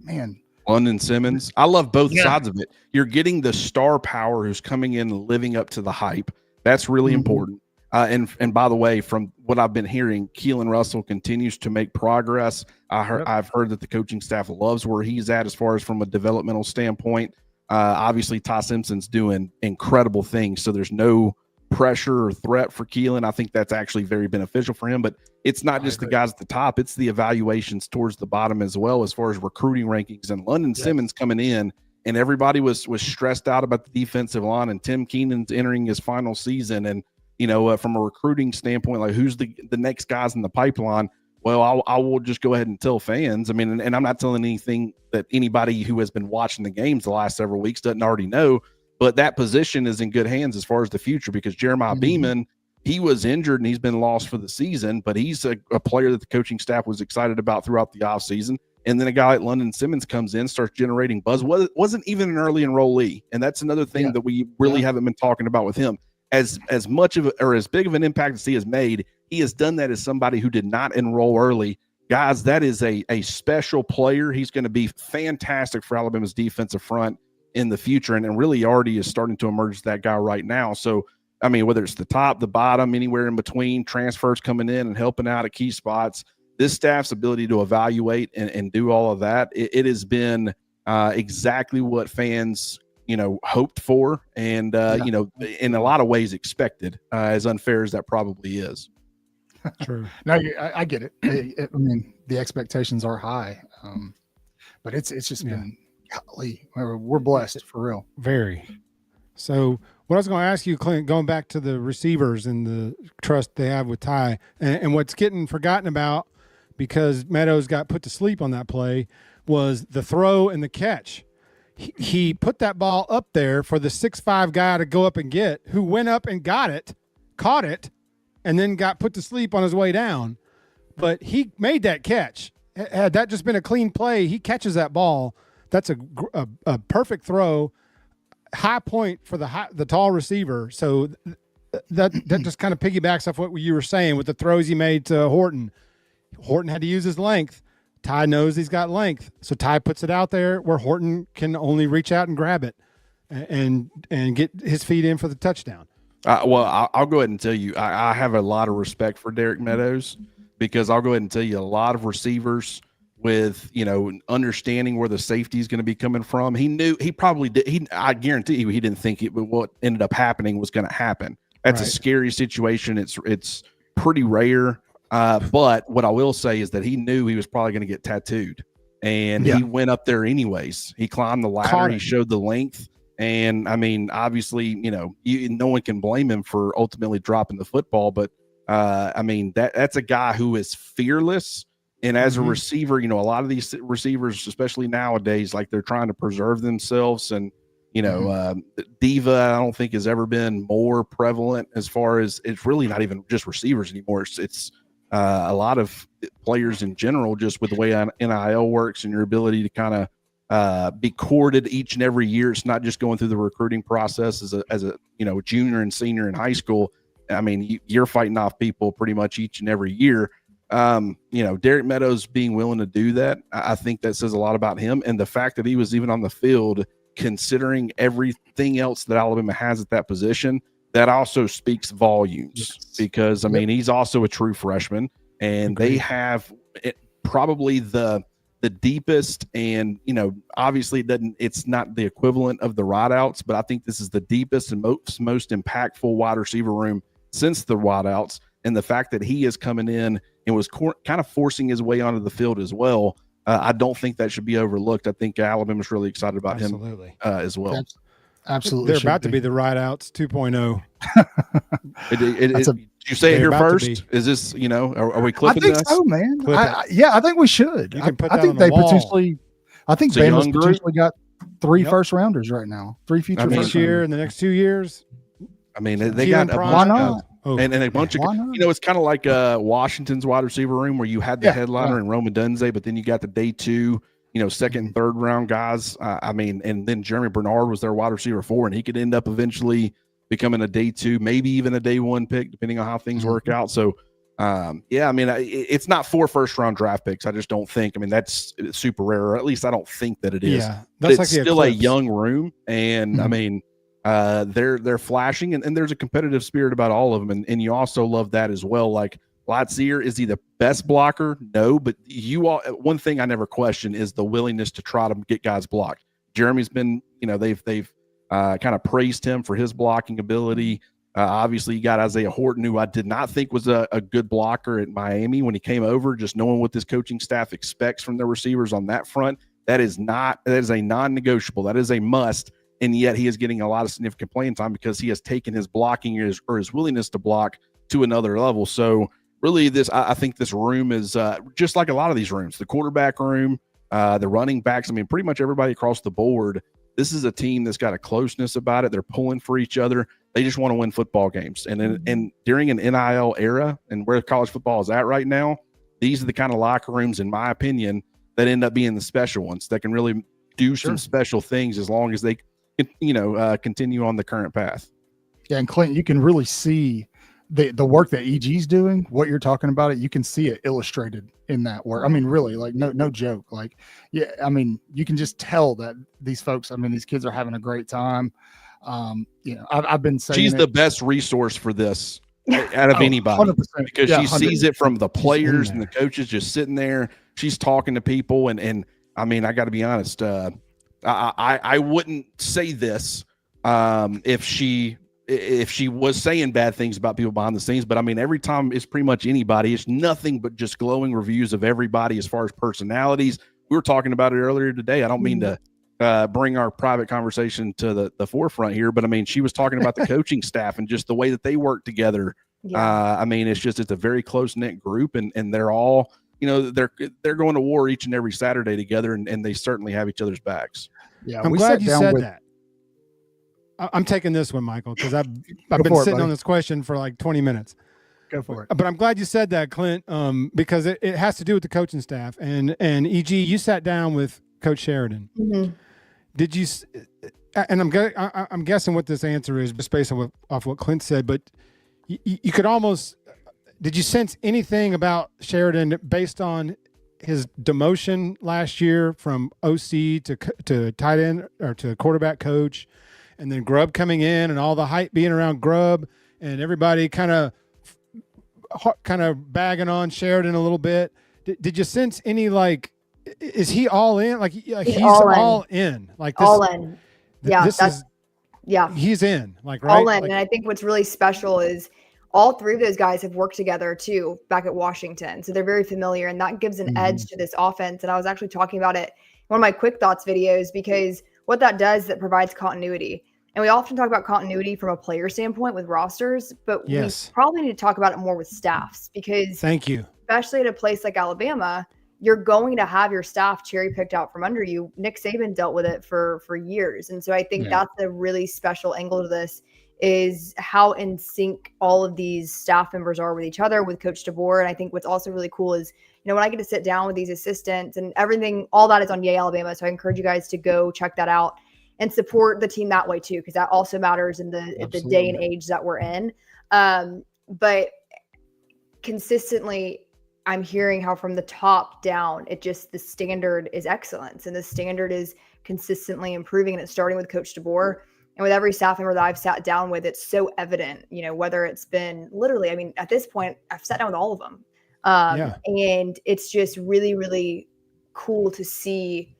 London Simmons. I love both sides of it. You're getting the star power who's coming in and living up to the hype. That's really important. And by the way, from what I've been hearing, Keelan Russell continues to make progress. I've heard that the coaching staff loves where he's at as far as from a developmental standpoint. Obviously, Ty Simpson's doing incredible things, so there's no pressure or threat for Keelan. I think that's actually very beneficial for him, but it's not just the guys at the top, it's the evaluations towards the bottom as well as far as recruiting rankings. And London Simmons coming in, and everybody was stressed out about the defensive line, and Tim Keenan's entering his final season. And, from a recruiting standpoint, like who's the next guys in the pipeline? Well, I will just go ahead and tell fans. And I'm not telling anything that anybody who has been watching the games the last several weeks doesn't already know. But that position is in good hands as far as the future because Jeremiah Beeman, he was injured and he's been lost for the season, but he's a player that the coaching staff was excited about throughout the offseason. And then a guy like London Simmons comes in, starts generating buzz. Wasn't even an early enrollee. And that's another thing that we really haven't been talking about with him. As much of or as big of an impact as he has made, he has done that as somebody who did not enroll early. Guys, that is a special player. He's going to be fantastic for Alabama's defensive front in the future, and really already is starting to emerge as that guy right now. So, I mean, whether it's the top, the bottom, anywhere in between, transfers coming in and helping out at key spots, this staff's ability to evaluate and do all of that, it has been exactly what fans, hoped for and, in a lot of ways expected, as unfair as that probably is. True. No, I get it. I mean, the expectations are high, but it's just been, golly, we're blessed for real. Very. So what I was going to ask you, Clint, going back to the receivers and the trust they have with Ty, and what's getting forgotten about because Meadows got put to sleep on that play was the throw and the catch. He put that ball up there for the 6'5" guy to go up and get, who went up and got it, caught it, and then got put to sleep on his way down. But he made that catch. Had that just been a clean play, he catches that ball. That's a perfect throw, high point for the tall receiver. So that just kind of piggybacks off what you were saying with the throws he made to Horton. Horton had to use his length. Ty knows he's got length, so Ty puts it out there where Horton can only reach out and grab it and get his feet in for the touchdown. Well, I'll go ahead and tell you, I have a lot of respect for Derek Meadows because I'll go ahead and tell you a lot of receivers with, understanding where the safety is going to be coming from. He probably did. I guarantee you he didn't think what ended up happening was going to happen. That's right. A scary situation. It's pretty rare. But what I will say is that he knew he was probably going to get tattooed, and he went up there anyways. He climbed the ladder. He showed the length. And I mean, obviously, no one can blame him for ultimately dropping the football, but I mean, that's a guy who is fearless. And as a receiver, a lot of these receivers, especially nowadays, like they're trying to preserve themselves. And, diva, I don't think has ever been more prevalent as far as it's really not even just receivers anymore. It's a lot of players in general, just with the way NIL works and your ability to kind of be courted each and every year. It's not just going through the recruiting process as a junior and senior in high school. I mean, you're fighting off people pretty much each and every year. Derek Meadows being willing to do that, I think that says a lot about him. And the fact that he was even on the field, considering everything else that Alabama has at that position, that also speaks volumes because, I mean, he's also a true freshman, and they have probably the deepest and, obviously it's not the equivalent of the wideouts, but I think this is the deepest and most impactful wide receiver room since the wideouts. And the fact that he is coming in and was kind of forcing his way onto the field as well, I don't think that should be overlooked. I think Alabama's really excited about him as well. Absolutely. They're about to be the Rideouts 2.0. Did you say it here first? Is this, are we clipping this? I think so, man. I think we should. I think they potentially, Bama's potentially got 3 first rounders right now. 3 future this year and the next 2 years. I mean, they got a bunch of, and a bunch of, it's kind of like Washington's wide receiver room where you had the headliner and Rome Odunze, but then you got the day 2, second and third round guys. I mean, and then Jeremy Bernard was their wide receiver 4, and he could end up eventually becoming a day 2, maybe even a day 1 pick, depending on how things work out. So, I mean, it's not 4 first-round draft picks. I just don't think. I mean, that's super rare, or at least I don't think that it is. Yeah, that's like still a young room, and I mean, they're flashing, and there's a competitive spirit about all of them, and you also love that as well. Like Latsier, is he the best blocker? No, but one thing I never question is the willingness to try to get guys blocked. Jeremy's been, they've kind of praised him for his blocking ability. Obviously, you got Isaiah Horton, who I did not think was a good blocker at Miami when he came over. Just knowing what this coaching staff expects from their receivers on that front, that is a non-negotiable. That is a must. And yet he is getting a lot of significant playing time because he has taken his blocking or his willingness to block to another level. So really, I think this room is just like a lot of these rooms, the quarterback room, the running backs. I mean, pretty much everybody across the board. This is a team that's got a closeness about it. They're pulling for each other. They just want to win football games. And during an NIL era and where college football is at right now, these are the kind of locker rooms, in my opinion, that end up being the special ones that can really do some special things as long as they, continue on the current path. Yeah, and Clint, you can really see the work that EG's doing. What you're talking about, you can see it illustrated in that work. I mean, really, like no joke. Like, yeah, I mean, you can just tell that these folks, these kids are having a great time. I've been saying she's the best resource for this out of anybody 100%. because she sees it from the players and the coaches just sitting there. She's talking to people, and I mean, I got to be honest. I wouldn't say this if she was saying bad things about people behind the scenes, but I mean, every time it's pretty much anybody, it's nothing but just glowing reviews of everybody as far as personalities. We were talking about it earlier today. I don't mean to bring our private conversation to the forefront here, but I mean, she was talking about the coaching staff and just the way that they work together. I mean, it's a very close knit group, and they're all, they're going to war each and every Saturday together, and they certainly have each other's backs. Yeah, I'm glad you said that. I'm taking this one, Michael, because I've been sitting on this question for like 20 minutes. Go for it. But I'm glad you said that, Clint, because it has to do with the coaching staff. And EG, you sat down with Coach Sheridan. Mm-hmm. Did you? And I'm guessing what this answer is just based off what Clint said. But you could almost. Did you sense anything about Sheridan based on his demotion last year from OC to tight end or to quarterback coach, and then Grubb coming in and all the hype being around Grubb and everybody kind of bagging on Sheridan a little bit? Did you sense any, like, is he all in? Like he's all in. Like this, all in. Yeah, he's in. Like right. All in. Like, and I think what's really special is all three of those guys have worked together too back at Washington. So they're very familiar, and that gives an edge to this offense. And I was actually talking about it in one of my quick thoughts videos, because what that does, that provides continuity. And we often talk about continuity from a player standpoint with rosters, but we probably need to talk about it more with staffs, because thank you. Especially at a place like Alabama, you're going to have your staff cherry picked out from under you. Nick Saban dealt with it for years. And so I think that's a really special angle to this, is how in sync all of these staff members are with each other, with Coach DeBoer. And I think what's also really cool is, when I get to sit down with these assistants and everything, all that is on Yay Alabama. So I encourage you guys to go check that out and support the team that way too, because that also matters in the day and age that we're in. But consistently, I'm hearing how from the top down, the standard is excellence, and the standard is consistently improving, and it's starting with Coach DeBoer. And with every staff member that I've sat down with, it's so evident, whether it's been literally, at this point, I've sat down with all of them. And it's just really, really cool to see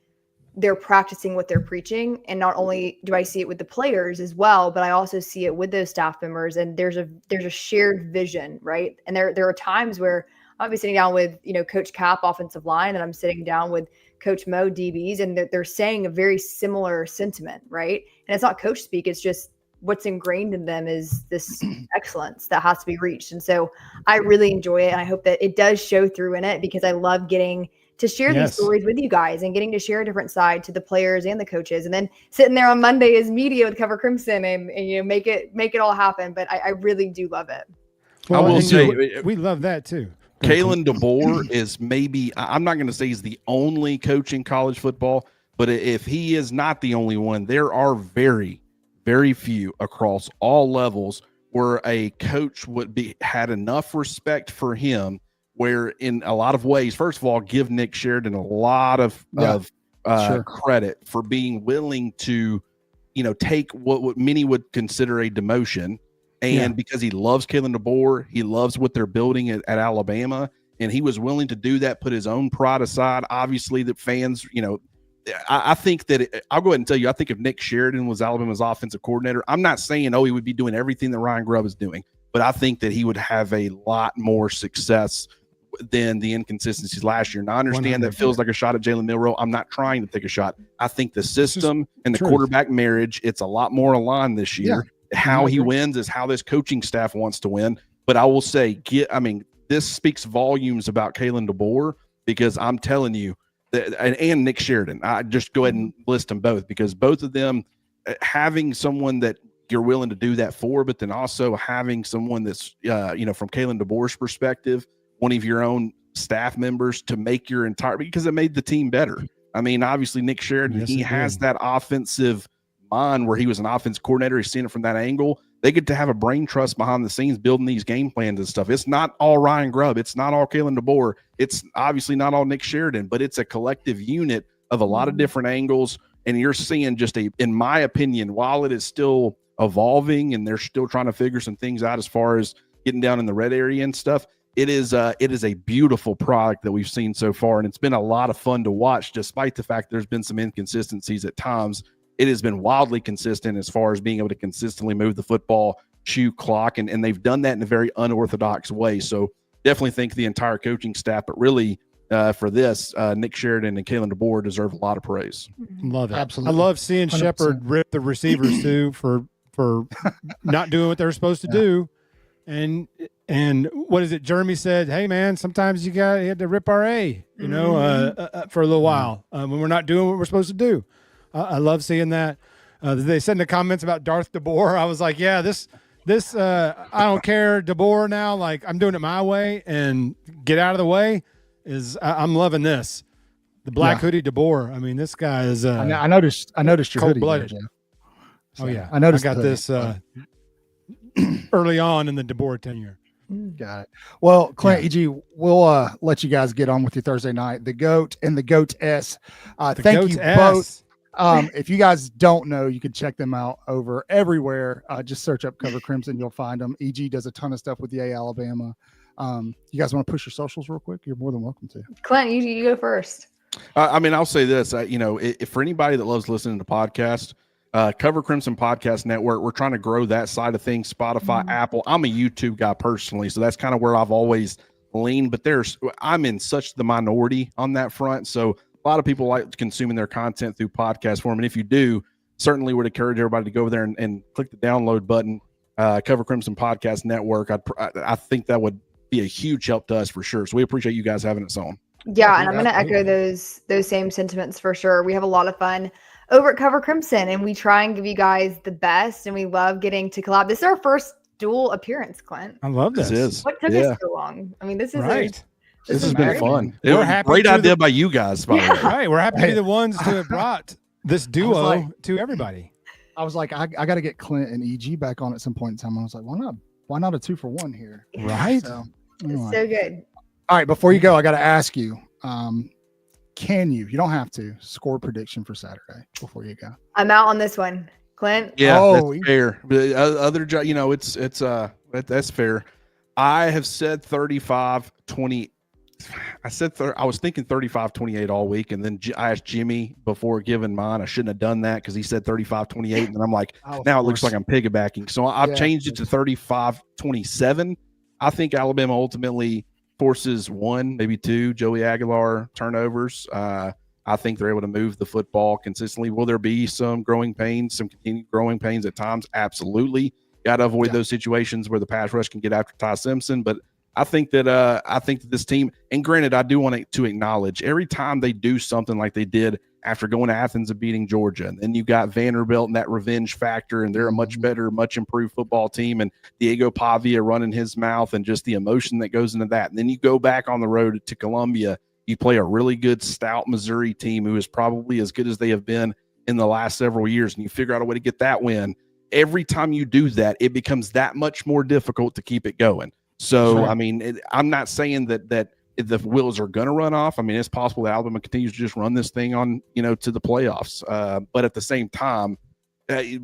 they're practicing what they're preaching. And not only do I see it with the players as well, but I also see it with those staff members. And there's a shared vision, right? And there are times where I'll be sitting down with, Coach Cap, offensive line, and I'm sitting down with Coach Mo, DBs, and they're saying a very similar sentiment, right? And it's not coach speak, it's just what's ingrained in them is this excellence that has to be reached. And so I really enjoy it, and I hope that it does show through in it, because I love getting to share these stories with you guys and getting to share a different side to the players and the coaches, and then sitting there on Monday as media with Cover Crimson and make it all happen. But I really do love it. Well, I will say we love that too. Kalen DeBoer is maybe, I'm not going to say he's the only coach in college football, but if he is not the only one, there are very, very few across all levels where a coach had enough respect for him, where in a lot of ways, first of all, give Nick Sheridan a lot of credit for being willing to, take what many would consider a demotion. And because he loves Kalen DeBoer, he loves what they're building at Alabama, and he was willing to do that, put his own pride aside. Obviously, the fans, I think that I'll go ahead and tell you, I think if Nick Sheridan was Alabama's offensive coordinator, I'm not saying, he would be doing everything that Ryan Grubb is doing, but I think that he would have a lot more success than the inconsistencies last year. And I understand 100%. That feels like a shot at Jalen Milroe. I'm not trying to take a shot. I think the system and the quarterback marriage, it's a lot more aligned this year. Yeah. How he wins is how this coaching staff wants to win. But I will say, this speaks volumes about Kalen DeBoer, because I'm telling you that, and Nick Sheridan, I just go ahead and list them both, because both of them, having someone that you're willing to do that for, but then also having someone that's, from Kalen DeBoer's perspective, one of your own staff members to make your entire, because it made the team better. I mean, obviously Nick Sheridan, he has that offensive mind where he was an offense coordinator. He's seen it from that angle. They get to have a brain trust behind the scenes building these game plans and stuff. It's not all Ryan Grubb. It's not all Kalen DeBoer. It's obviously not all Nick Sheridan, but it's a collective unit of a lot of different angles. And you're seeing just in my opinion, while it is still evolving and they're still trying to figure some things out as far as getting down in the red area and stuff, it is a beautiful product that we've seen so far. And it's been a lot of fun to watch, despite the fact there's been some inconsistencies at times. It has been wildly consistent as far as being able to consistently move the football, chew clock, and they've done that in a very unorthodox way. So definitely think the entire coaching staff, but really for this, Nick Sheridan and Kalen DeBoer deserve a lot of praise. Love it. Absolutely. I love seeing 100%. Shepard rip the receivers too for not doing what they're supposed to do. And what is it? Jeremy said, "Hey man, sometimes you had to rip our A, for a little while when we're not doing what we're supposed to do." I love seeing that. They said in the comments about Darth DeBoer. I was like, yeah, this I don't care, DeBoer now. Like, I'm doing it my way and get out of the way. I'm loving this. The black hoodie DeBoer. I mean, this guy is. I noticed your hoodie. Cold-blooded. So, oh yeah, I noticed. I got this early on in the DeBoer tenure. Got it. Well, Clint, EG, we'll let you guys get on with your Thursday night. The GOAT and the GOAT-S. Thank you both. If you guys don't know, you can check them out over everywhere. Just search up Cover Crimson. You'll find them. EG does a ton of stuff with the Alabama. You guys want to push your socials real quick? You're more than welcome to. Clint, you go first. I mean, I'll say this, if for anybody that loves listening to podcasts, Cover Crimson Podcast Network, we're trying to grow that side of things. Spotify, Apple. I'm a YouTube guy personally, so that's kind of where I've always leaned, but I'm in such the minority on that front. So a lot of people like consuming their content through podcast form. And if you do, certainly would encourage everybody to go over there and click the download button, Cover Crimson Podcast Network. I think that would be a huge help to us for sure. So we appreciate you guys having us on. Yeah, and I'm going to echo those same sentiments for sure. We have a lot of fun over at Cover Crimson, and we try and give you guys the best, and we love getting to collab. This is our first dual appearance, Clint. I love this. What took us so long? I mean, this is right. This has been fun. We're happy. Great idea by you guys, by the way. Right. We're happy to be the ones to have brought this duo to everybody. I was like, I got to get Clint and EG back on at some point in time. I was like, why not? Why not a 2-for-1 here? Right. So, anyway. So good. All right. Before you go, I got to ask you, can you don't have to, score a prediction for Saturday before you go? I'm out on this one. Clint? Yeah, that's fair. That's fair. I have said 35-20. I was thinking 35-28 all week, and then I asked Jimmy before giving mine. I shouldn't have done that because he said 35-28, and then I'm like, now it looks like I'm piggybacking. So I've changed it to 35-27. I think Alabama ultimately forces 1, maybe 2 Joey Aguilar turnovers. I think they're able to move the football consistently. Will there be some growing pains, some continued growing pains at times? Absolutely. Got to avoid those situations where the pass rush can get after Ty Simpson, but I think that this team, and granted, I do want to acknowledge every time they do something like they did after going to Athens and beating Georgia, and then you got Vanderbilt and that revenge factor, and they're a much better, much improved football team, and Diego Pavia running his mouth and just the emotion that goes into that. And then you go back on the road to Columbia, you play a really good, stout Missouri team who is probably as good as they have been in the last several years, and you figure out a way to get that win. Every time you do that, it becomes that much more difficult to keep it going. So, sure. I mean, I'm not saying that the wheels are going to run off. I mean, it's possible that Alabama continues to just run this thing on, to the playoffs. But at the same time, I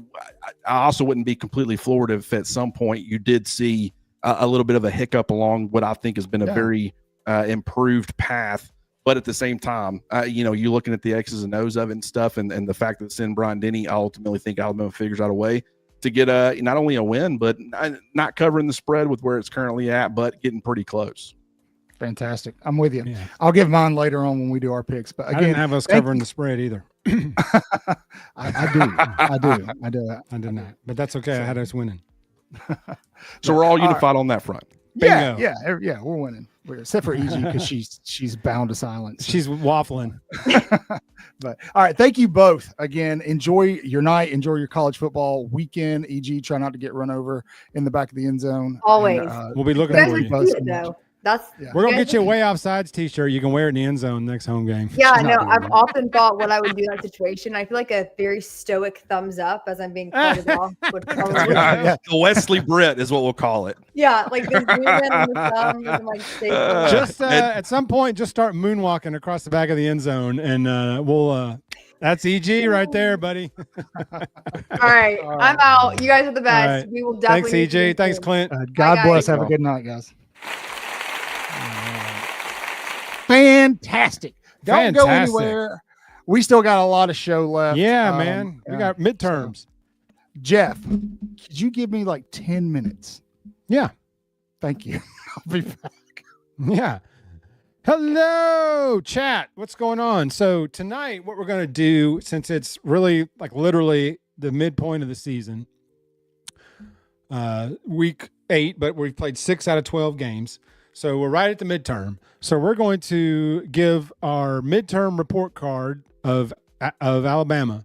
also wouldn't be completely floored if at some point you did see a little bit of a hiccup along what I think has been a very improved path. But at the same time, you're looking at the X's and O's of it and stuff, and the fact that it's in Bryant-Denny, I ultimately think Alabama figures out a way to get not only a win, but not covering the spread with where it's currently at, but getting pretty close. Fantastic. I'm with you. Yeah. I'll give mine later on when we do our picks. But again, I didn't have us covering the spread either. I do not. But that's okay. I had us winning. So we're all unified on that front. Yeah, we're winning. Except for EG because she's bound to silence. She's waffling. But all right, thank you both again. Enjoy your night. Enjoy your college football weekend. EG, try not to get run over in the back of the end zone. Always. We'll be looking for you. We're going to get you a way offsides t-shirt. You can wear it in the end zone next home game. Yeah, no, I've often thought what I would do in that situation. I feel like a very stoic thumbs up as I'm being carted off would probably. The Wesley Britt is what we'll call it. Yeah, like the zoom in on the thumb and like just at some point, just start moonwalking across the back of the end zone, and we'll. That's EG right there, buddy. All right, I'm out. You guys are the best. Right. We will definitely. Thanks, EG. Thanks, Clint. God bless. Have a good night, guys. Fantastic. Don't go anywhere. We still got a lot of show left. Yeah, man. We got midterms. So, Jeff, could you give me like 10 minutes? Yeah. Thank you. I'll be back. Yeah. Hello, chat. What's going on? So tonight, what we're going to do, since it's really like literally the midpoint of the season, week 8, but we've played 6 out of 12 games. So we're right at the midterm. So we're going to give our midterm report card of Alabama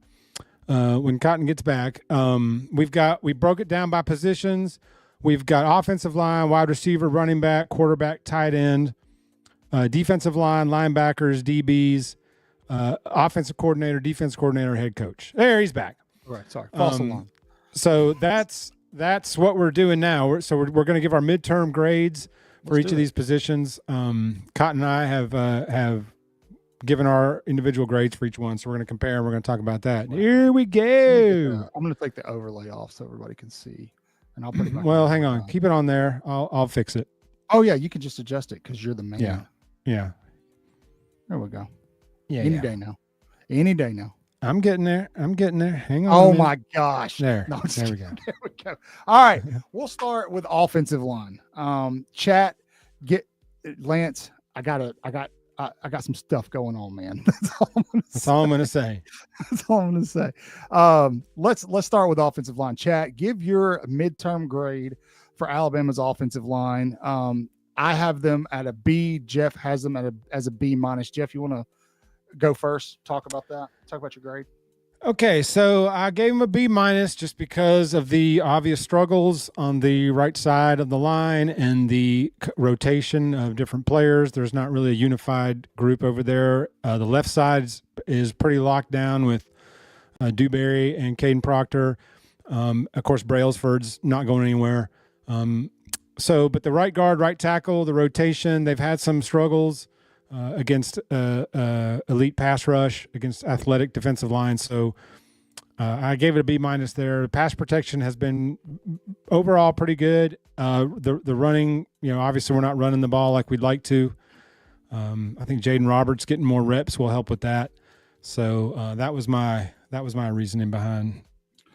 when Cotton gets back. We broke it down by positions. We've got offensive line, wide receiver, running back, quarterback, tight end, defensive line, linebackers, DBs, offensive coordinator, defense coordinator, head coach. There, he's back. Right. Sorry. False alarm. So that's what we're doing now. We're going to give our midterm grades for each of these positions. Cotton and I have given our individual grades for each one, so we're going to compare and we're going to talk about that. Here we go. I'm going to take the overlay off so everybody can see, and I'll put it back. Well, hang on. Keep it on there. I'll fix it. Oh yeah, you can just adjust it because you're the man. Yeah. There we go. Yeah. Any day now. Any day now. I'm getting there. Hang on. Oh my gosh. There. No, there we go. There we go. All right. We'll start with offensive line. Chat, get Lance. I got some stuff going on, man. That's all I'm gonna say. That's all I'm gonna say. Let's start with offensive line. Chat, give your midterm grade for Alabama's offensive line. I have them at a B. Jeff has them as a B minus. Jeff, you want to go first? Talk about that. Talk about your grade. Okay, so I gave him a B minus just because of the obvious struggles on the right side of the line and the rotation of different players. There's not really a unified group over there. The left side is pretty locked down with Dewberry and Caden Proctor. Of course, Brailsford's not going anywhere. But the right guard, right tackle, the rotation, they've had some struggles against elite pass rush, against athletic defensive line. So I gave it a B minus there. The pass protection has been overall pretty good. The running, obviously we're not running the ball like we'd like to. I think Jaden Roberts getting more reps will help with that. So that was my reasoning behind.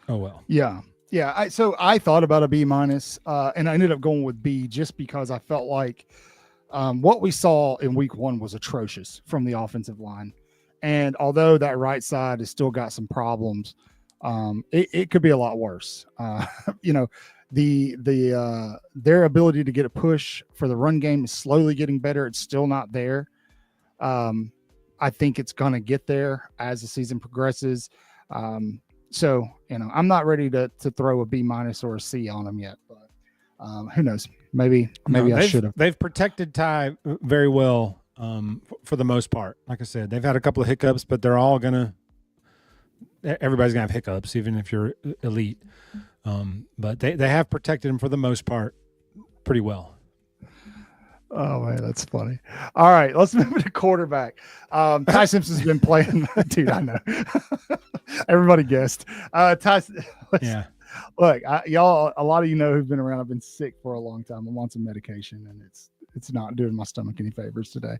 Oh well. Yeah. Yeah. So I thought about a B minus, and I ended up going with B just because I felt like what we saw in week 1 was atrocious from the offensive line. And although that right side has still got some problems, it could be a lot worse. Their ability to get a push for the run game is slowly getting better. It's still not there. I think it's going to get there as the season progresses. So, I'm not ready to throw a B minus or a C on them yet, but who knows? Maybe I should have. They've protected Ty very well for the most part. Like I said, they've had a couple of hiccups, but they're all everybody's going to have hiccups, even if you're elite. But they have protected him for the most part pretty well. Oh man, that's funny. All right, let's move to quarterback. Ty Simpson's been playing. Dude, I know. Everybody guessed. Ty. Yeah. Look, y'all. A lot of you know who've been around. I've been sick for a long time. I'm on some medication, and it's not doing my stomach any favors today.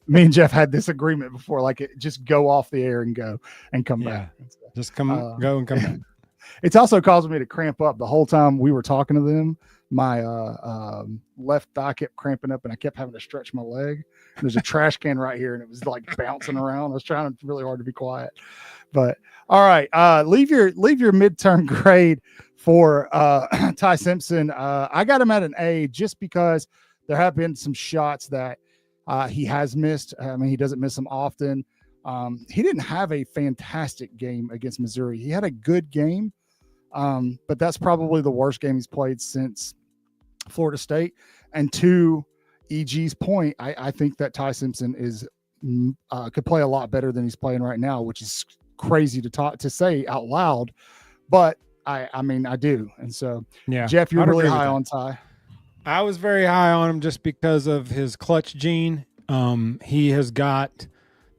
Me and Jeff had this agreement before, like just go off the air and go and come back. Just go and come back. It's also causing me to cramp up the whole time we were talking to them. My left thigh kept cramping up and I kept having to stretch my leg. And there's a trash can right here and it was like bouncing around. I was trying really hard to be quiet, but all right. Leave your midterm grade for Ty Simpson. I got him at an A just because there have been some shots that he has missed. I mean, he doesn't miss them often. He didn't have a fantastic game against Missouri. He had a good game. But that's probably the worst game he's played since Florida State. And 2, EG's point, I think that Ty Simpson is could play a lot better than he's playing right now, which is crazy to say out loud, but I mean I do. And so Jeff, you're really high on Ty. I was very high on him just because of his clutch gene. He has got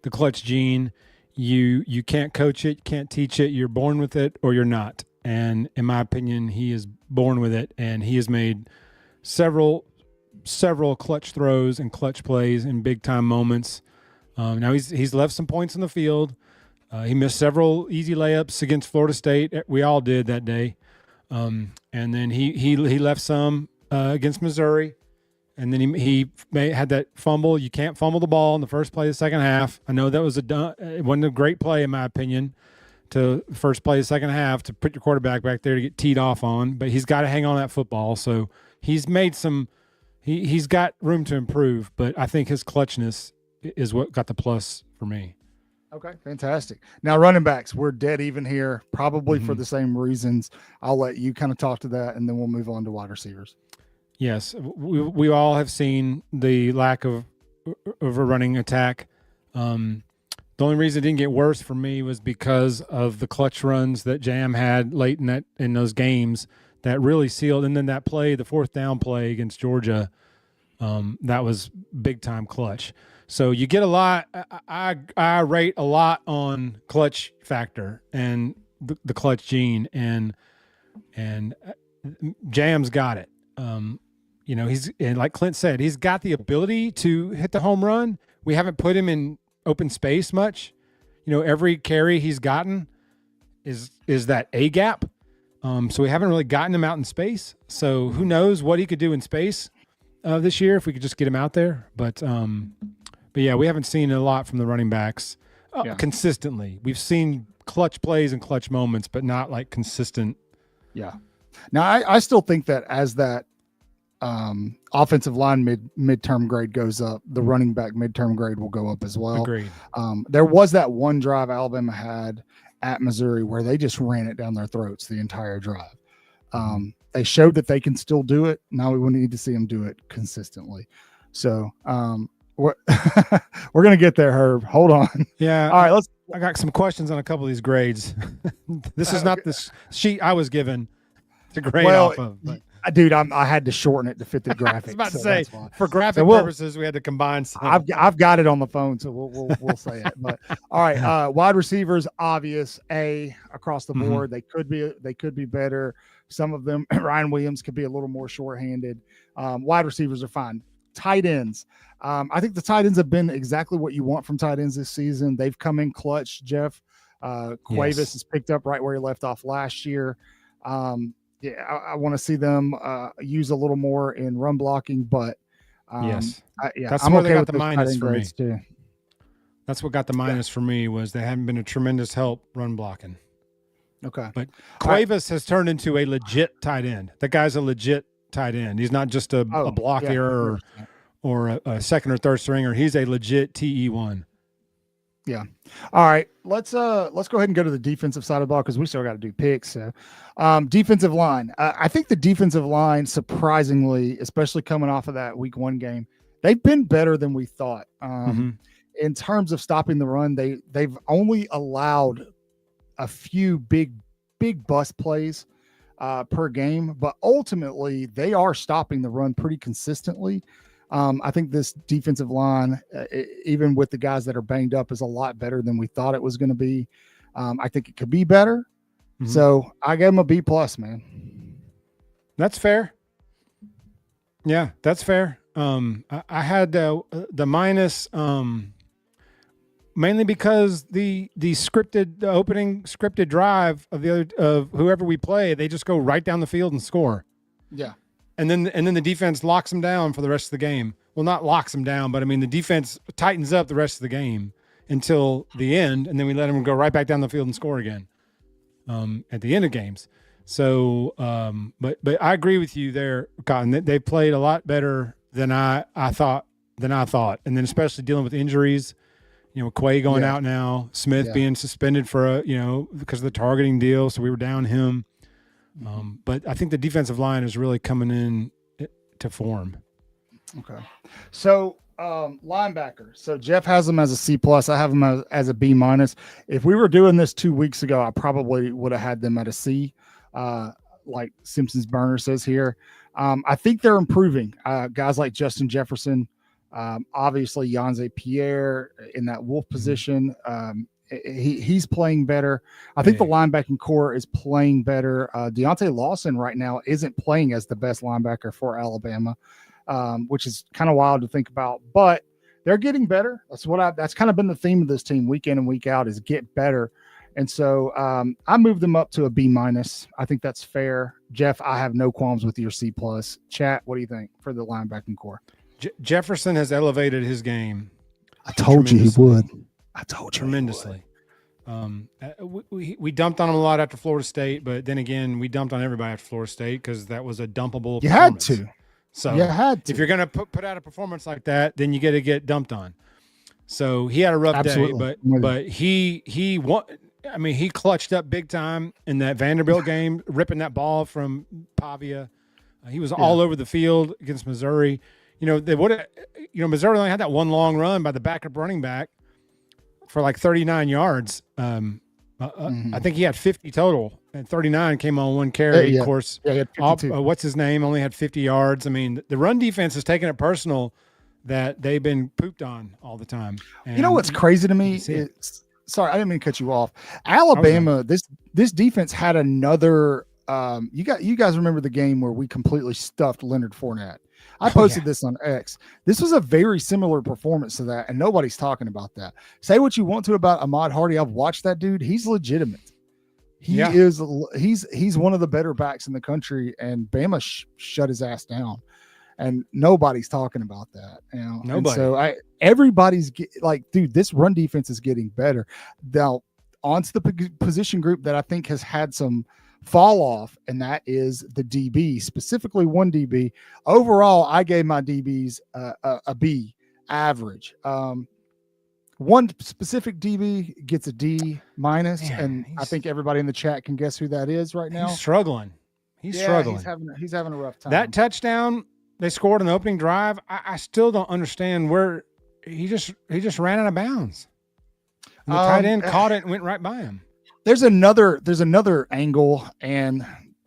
the clutch gene. You can't coach it, you can't teach it. You're born with it or you're not. And in my opinion, he is born with it, and he has made several clutch throws and clutch plays in big time moments. Now he's left some points on the field. He missed several easy layups against Florida State. We all did that day. And then he left some against Missouri. And then he had that fumble. You can't fumble the ball in the first play of the second half. I know that was it wasn't a great play in my opinion to first play of the second half to put your quarterback back there to get teed off on. But he's got to hang on to that football. So he's made some he's got room to improve. But I think his clutchness is what got the plus for me. Okay, fantastic. Now running backs, we're dead even here, probably for the same reasons. I'll let you kind of talk to that, and then we'll move on to wide receivers. Yes, we all have seen the lack of a running attack. The only reason it didn't get worse for me was because of the clutch runs that Jam had late in those games that really sealed. And then that play, the fourth down play against Georgia, that was big time clutch. So you get a lot. I rate a lot on clutch factor and the clutch gene, and Jam's got it. And like Clint said, he's got the ability to hit the home run. We haven't put him in open space much. Every carry he's gotten is that A gap. So we haven't really gotten him out in space. So who knows what he could do in space this year if we could just get him out there. But yeah, we haven't seen a lot from the running backs consistently. We've seen clutch plays and clutch moments, but not like consistent. Yeah. Now I still think that as that offensive line midterm grade goes up, the running back midterm grade will go up as well. Agreed. There was that one drive Alabama had at Missouri where they just ran it down their throats the entire drive. They showed that they can still do it. Now we need to see them do it consistently. So we're going to get there, Herb. Hold on. Yeah. All right. I got some questions on a couple of these grades. This is not the sheet I was given to grade off of. But. Dude, I had to shorten it to fit the graphics. I was about to say, for graphic purposes, we had to combine some. I've got it on the phone, so we'll say it. But all right, wide receivers, obvious A across the board. They could be better. Some of them, Ryan Williams could be a little more shorthanded. Wide receivers are fine. Tight ends. I think the tight ends have been exactly what you want from tight ends this season. They've come in clutch. Jeff Cuevas has picked up right where he left off last year. I want to see them use a little more in run blocking, but that's I'm where okay they got with the those minus for me. too. That's what got the minus for me was they haven't been a tremendous help run blocking. Okay, but Cuevas has turned into a legit tight end. That guy's a legit tight end. He's not just a blocker or a second or third stringer. He's a legit TE1. Yeah. All right. Let's go ahead and go to the defensive side of the ball because we still got to do picks. So, defensive line. I think the defensive line, surprisingly, especially coming off of that week 1 game, they've been better than we thought. In terms of stopping the run, they've only allowed a few big bust plays per game, but ultimately they are stopping the run pretty consistently. I think this defensive line, even with the guys that are banged up, is a lot better than we thought it was going to be. I think it could be better. So I gave him a B+, man. That's fair. Yeah, that's fair. I had the minus mainly because the opening scripted drive of whoever we play, they just go right down the field and score. Yeah. And then the defense locks them down for the rest of the game. Well, not locks them down, but I mean the defense tightens up the rest of the game until the end, and then we let them go right back down the field and score again at the end of games. So, but I agree with you there, Cotton. They played a lot better than I thought. And then especially dealing with injuries, Quay going out now, Smith being suspended for because of the targeting deal, so we were down him. But I think the defensive line is really coming in to form. Okay. So linebacker. So Jeff has him as a C plus. I have him as a B minus. If we were doing this 2 weeks ago, I probably would have had them at a C, like Simpson's burner says here. I think they're improving. Guys like Justin Jefferson, obviously Yanze Pierre in that wolf position. He's playing better. I think the linebacking core is playing better. Deontay Lawson right now isn't playing as the best linebacker for Alabama, which is kind of wild to think about, but they're getting better. That's kind of been the theme of this team week in and week out is get better. And so I moved them up to a B minus. I think that's fair. Jeff, I have no qualms with your C plus. Chat, what do you think for the linebacking core? Jefferson has elevated his game. I told you he would. I told you tremendously. We dumped on him a lot after Florida State, but then again, we dumped on everybody after Florida State because that was a dumpable. You had to. So you had to. If you're going to put out a performance like that, then you got to get dumped on. So he had a rough day, but he won. I mean, he clutched up big time in that Vanderbilt game, ripping that ball from Pavia. He was all over the field against Missouri. Missouri only had that one long run by the backup running back for like 39 yards. I think he had 50 total, and 39 came on one carry. Of course, he had 52. What's his name? Only had 50 yards. I mean, the run defense is taking it personal that they've been pooped on all the time. And you know what's crazy to me is, sorry, I didn't mean to cut you off. Alabama, this defense had another. You guys remember the game where we completely stuffed Leonard Fournette? I posted this on X. This was a very similar performance to that, and nobody's talking about that. Say what you want to about Ahmad Hardy. I've watched that dude. He's legitimate. He's one of the better backs in the country, and Bama shut his ass down, and nobody's talking about that. Nobody. And so everybody's dude, this run defense is getting better. Now onto the position group that I think has had some fall off, and that is the DB, specifically one DB. Overall, I gave my DBs a B average. One specific DB gets a D minus, and I think everybody in the chat can guess who that is right now. He's struggling. He's struggling. He's having a rough time. That touchdown they scored on the opening drive, I still don't understand where he just ran out of bounds. And the tight end caught it and went right by him. There's another angle, and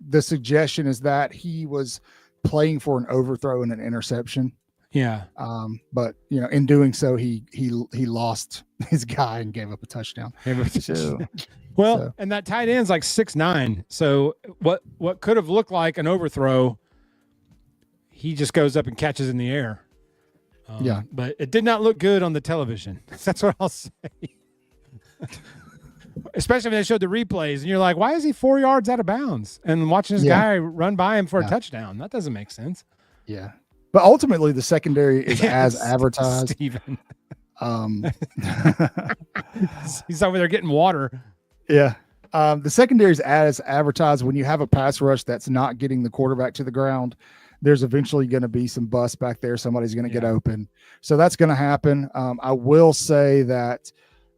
the suggestion is that he was playing for an overthrow and an interception. Yeah. But in doing so, he lost his guy and gave up a touchdown. And that tight end's like 6'9". So what could have looked like an overthrow, he just goes up and catches in the air. But it did not look good on the television. That's what I'll say. Especially when they showed the replays and you're like, why is he 4 yards out of bounds? And watching this guy run by him for a touchdown. That doesn't make sense. Yeah. But ultimately the secondary is as advertised. Steven. He's over there getting water. Yeah. The secondary is as advertised. When you have a pass rush that's not getting the quarterback to the ground, there's eventually going to be some bust back there. Somebody's going to get open. So that's going to happen. I will say that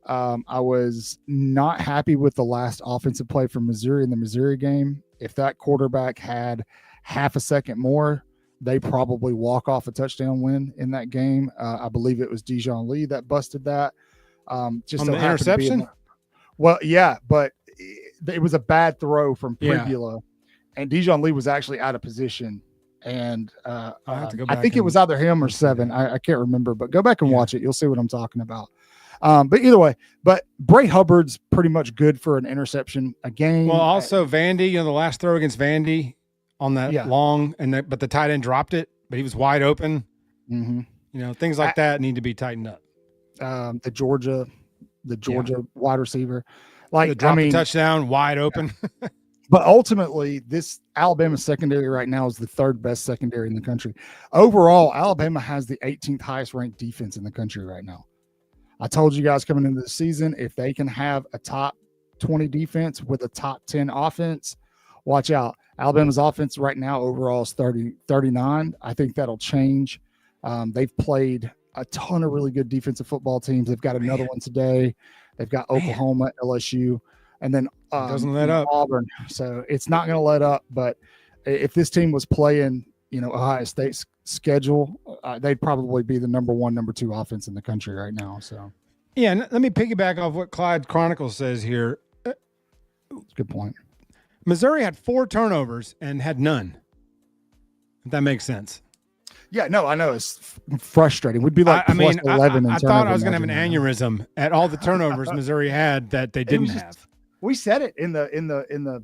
I was not happy with the last offensive play from Missouri in the Missouri game. If that quarterback had half a second more, they probably walk off a touchdown win in that game. I believe it was Dijon Lee that busted that. Just on the interception? But it was a bad throw from Pribula, and Dijon Lee was actually out of position. And I'll have to go back I think it was either him or Seven. I can't remember, but go back and watch it. You'll see what I'm talking about. But either way, Bray Hubbard's pretty much good for an interception a game. Well, also Vandy, the last throw against Vandy on that long, but the tight end dropped it, but he was wide open. Mm-hmm. Things like that need to be tightened up. The Georgia wide receiver, the touchdown wide open. But ultimately, this Alabama secondary right now is the third best secondary in the country. Overall, Alabama has the 18th highest ranked defense in the country right now. I told you guys coming into the season, if they can have a top 20 defense with a top 10 offense, watch out. Alabama's offense right now overall is 39. I think that'll change. They've played a ton of really good defensive football teams. They've got another one today. They've got Oklahoma, LSU, and then doesn't let up. Auburn. So it's not going to let up. But if this team was playing, Ohio State's schedule, they'd probably be the number 1, number 2 offense in the country right now. So, yeah, and let me piggyback off what Clyde Chronicles says here. Good point. Missouri had 4 turnovers and had none. If that makes sense. Yeah, no, I know it's frustrating. We'd be like plus 11. I thought I was going to have an aneurysm at all the turnovers Missouri had that they didn't have. We said it in the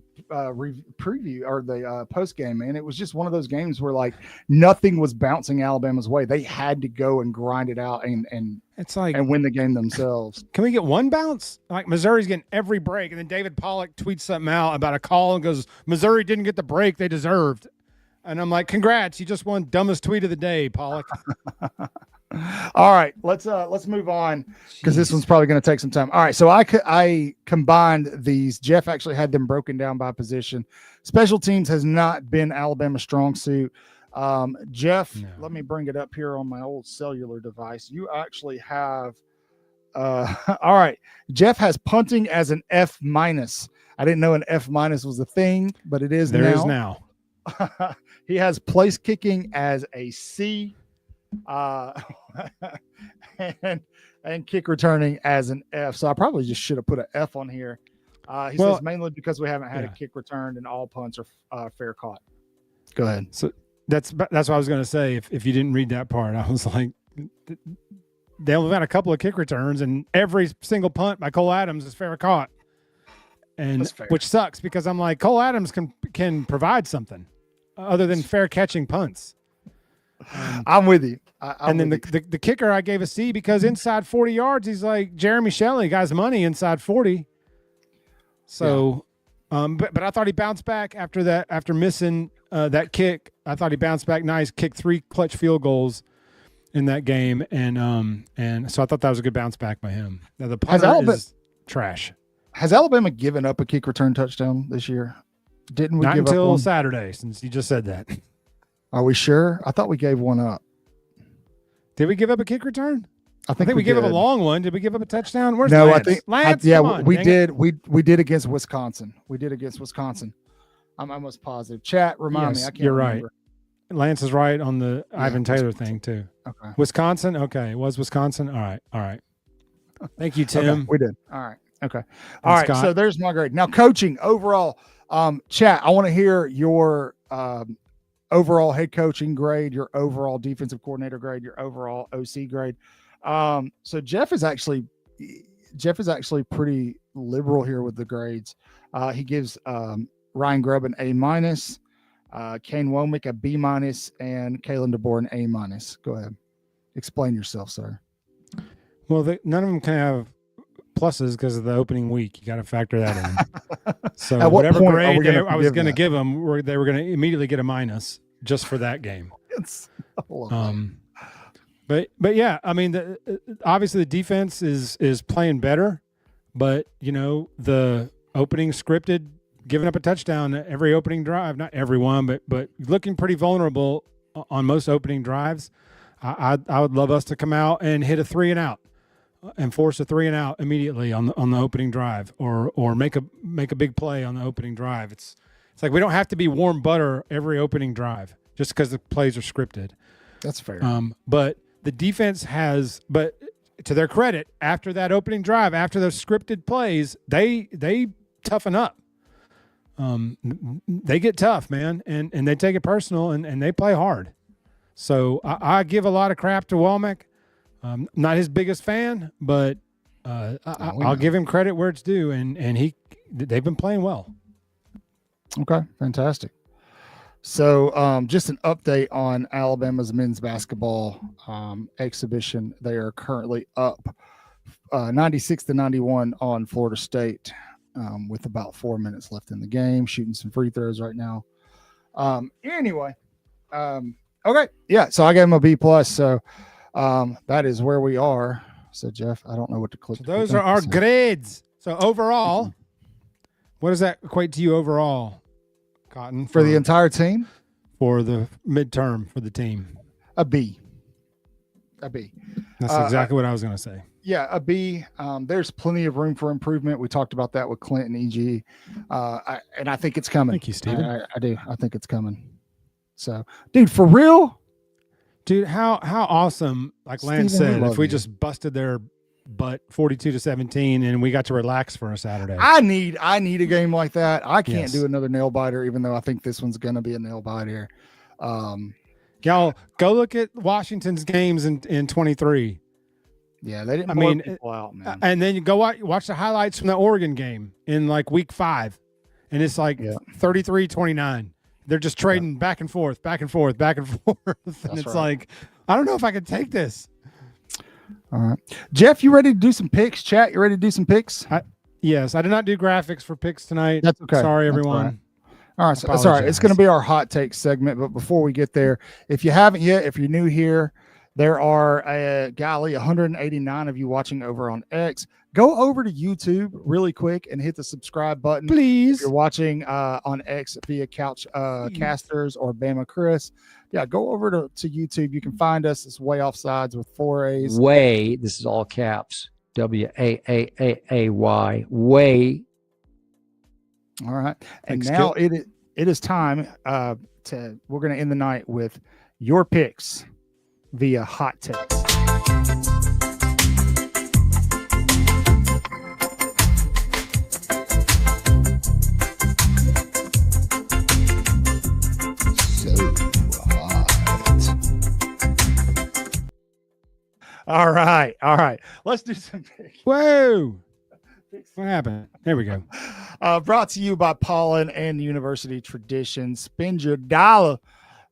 preview or the post game, man. It was just one of those games where like nothing was bouncing Alabama's way. They had to go and grind it out and it's like and win the game themselves. Can we get one bounce? Like Missouri's getting every break, and then David Pollock tweets something out about a call and goes, "Missouri didn't get the break they deserved." And I'm like, "Congrats, you just won dumbest tweet of the day, Pollock." All right, let's move on because this one's probably going to take some time. All right, so I combined these. Jeff actually had them broken down by position. Special teams has not been Alabama's strong suit. Jeff, Let me bring it up here on my old cellular device. You actually have all right. Jeff has punting as an F-. I didn't know an F- was a thing, but it is now. There is now. He has place kicking as a C. And kick returning as an F. So I probably just should have put an F on here. He says mainly because we haven't had a kick returned and all punts are fair caught. Go ahead. So that's what I was going to say. If you didn't read that part, I was like, they've had a couple of kick returns and every single punt by Cole Adams is fair caught. And which sucks because I'm like, Cole Adams can provide something other than fair catching punts. I'm with you. And then the kicker, I gave a C because inside 40 yards, he's like Jeremy Shelley, guy's money inside 40. So, but I thought he bounced back after that, after missing that kick. I thought he bounced back nice, kicked 3 clutch field goals in that game, and so I thought that was a good bounce back by him. Now the punter is trash. Has Alabama given up a kick return touchdown this year? Didn't we? Not give until up one? Saturday, since you just said that. Are we sure? I thought we gave one up. Did we give up a kick return? I think we gave up a long one. Did we give up a touchdown? Where's no, Lance? I think Lance, we did. We did against Wisconsin. We did against Wisconsin. I'm almost positive. Chat, remind me. I can't remember. Right. Lance is right on the Ivan Taylor thing too. Okay. Wisconsin. Okay, it was Wisconsin. All right. Thank you, Tim. Okay, we did. All right. Okay. All right. Scott. So there's my grade. Now coaching overall. Chat, I want to hear your overall head coaching grade, your overall defensive coordinator grade, your overall OC grade. So Jeff is actually pretty liberal here with the grades. He gives Ryan Grubb an A-, Kane Womack a B-, and Kalen DeBoer an A-. Go ahead. Explain yourself, sir. Well, none of them can have pluses because of the opening week. You got to factor that in. So whatever grade I was going to give them, they were going to immediately get a minus just for that game. But yeah, I mean, obviously the defense is playing better, but the opening scripted, giving up a touchdown every opening drive, not every one, but looking pretty vulnerable on most opening drives. I would love us to come out and hit a 3-and-out. And force a 3-and-out immediately on the opening drive, or make a big play on the opening drive. It's like we don't have to be warm butter every opening drive just because the plays are scripted. That's fair. But the defense has, but to their credit, after that opening drive, after those scripted plays, they toughen up. They get tough, man, and they take it personal and they play hard. So I give a lot of crap to Womack. Not his biggest fan, but I'll give him credit where it's due, and they've been playing well. Okay, fantastic. So just an update on Alabama's men's basketball exhibition. They are currently up 96-91 on Florida State with about 4 minutes left in the game, shooting some free throws right now. Anyway, okay, yeah, so I gave him a B+, so that is where we are. So Jeff, I don't know what to click. So those are our grades. So overall, what does that equate to you overall, Cotton? For the entire team? For the midterm for the team. A B. That's exactly what I was going to say. Yeah, a B. There's plenty of room for improvement. We talked about that with Clint and EG. And I think it's coming. Thank you, Steven. I do. I think it's coming. So, dude, for real, Dude, how awesome, like Lance Steven, said, if we you. just busted their butt 42-17 and we got to relax for a Saturday. I need a game like that. I can't Yes. do another nail biter, even though I think this one's going to be a nail biter. Y'all go look at Washington's games in 23. Yeah, they didn't blow people out, man. And then you go watch the highlights from the Oregon game in like week 5. And it's like 33-29. They're just trading back and forth. And it's like, I don't know if I could take this. All right. Jeff, you ready to do some picks? Chat, you ready to do some picks? Yes, I did not do graphics for picks tonight. That's okay. Sorry, everyone. All right. So that's all right. It's going to be our hot take segment. But before we get there, if you haven't yet, if you're new here, there are 189 of you watching over on X. Go over to YouTube really quick and hit the subscribe button. Please. If you're watching on X via Couch Casters or Bama Chris, go over to YouTube. You can find us. It's Way Offsides with 4 A's. Way, this is all caps. WAAAAY. Way. All right. And Thanks, now Kip. it is time we're going to end the night with your picks via hot takes. All right. Let's do some picks. Whoa. What happened? There we go. Brought to you by Pollen and University Traditions. Spend your dollar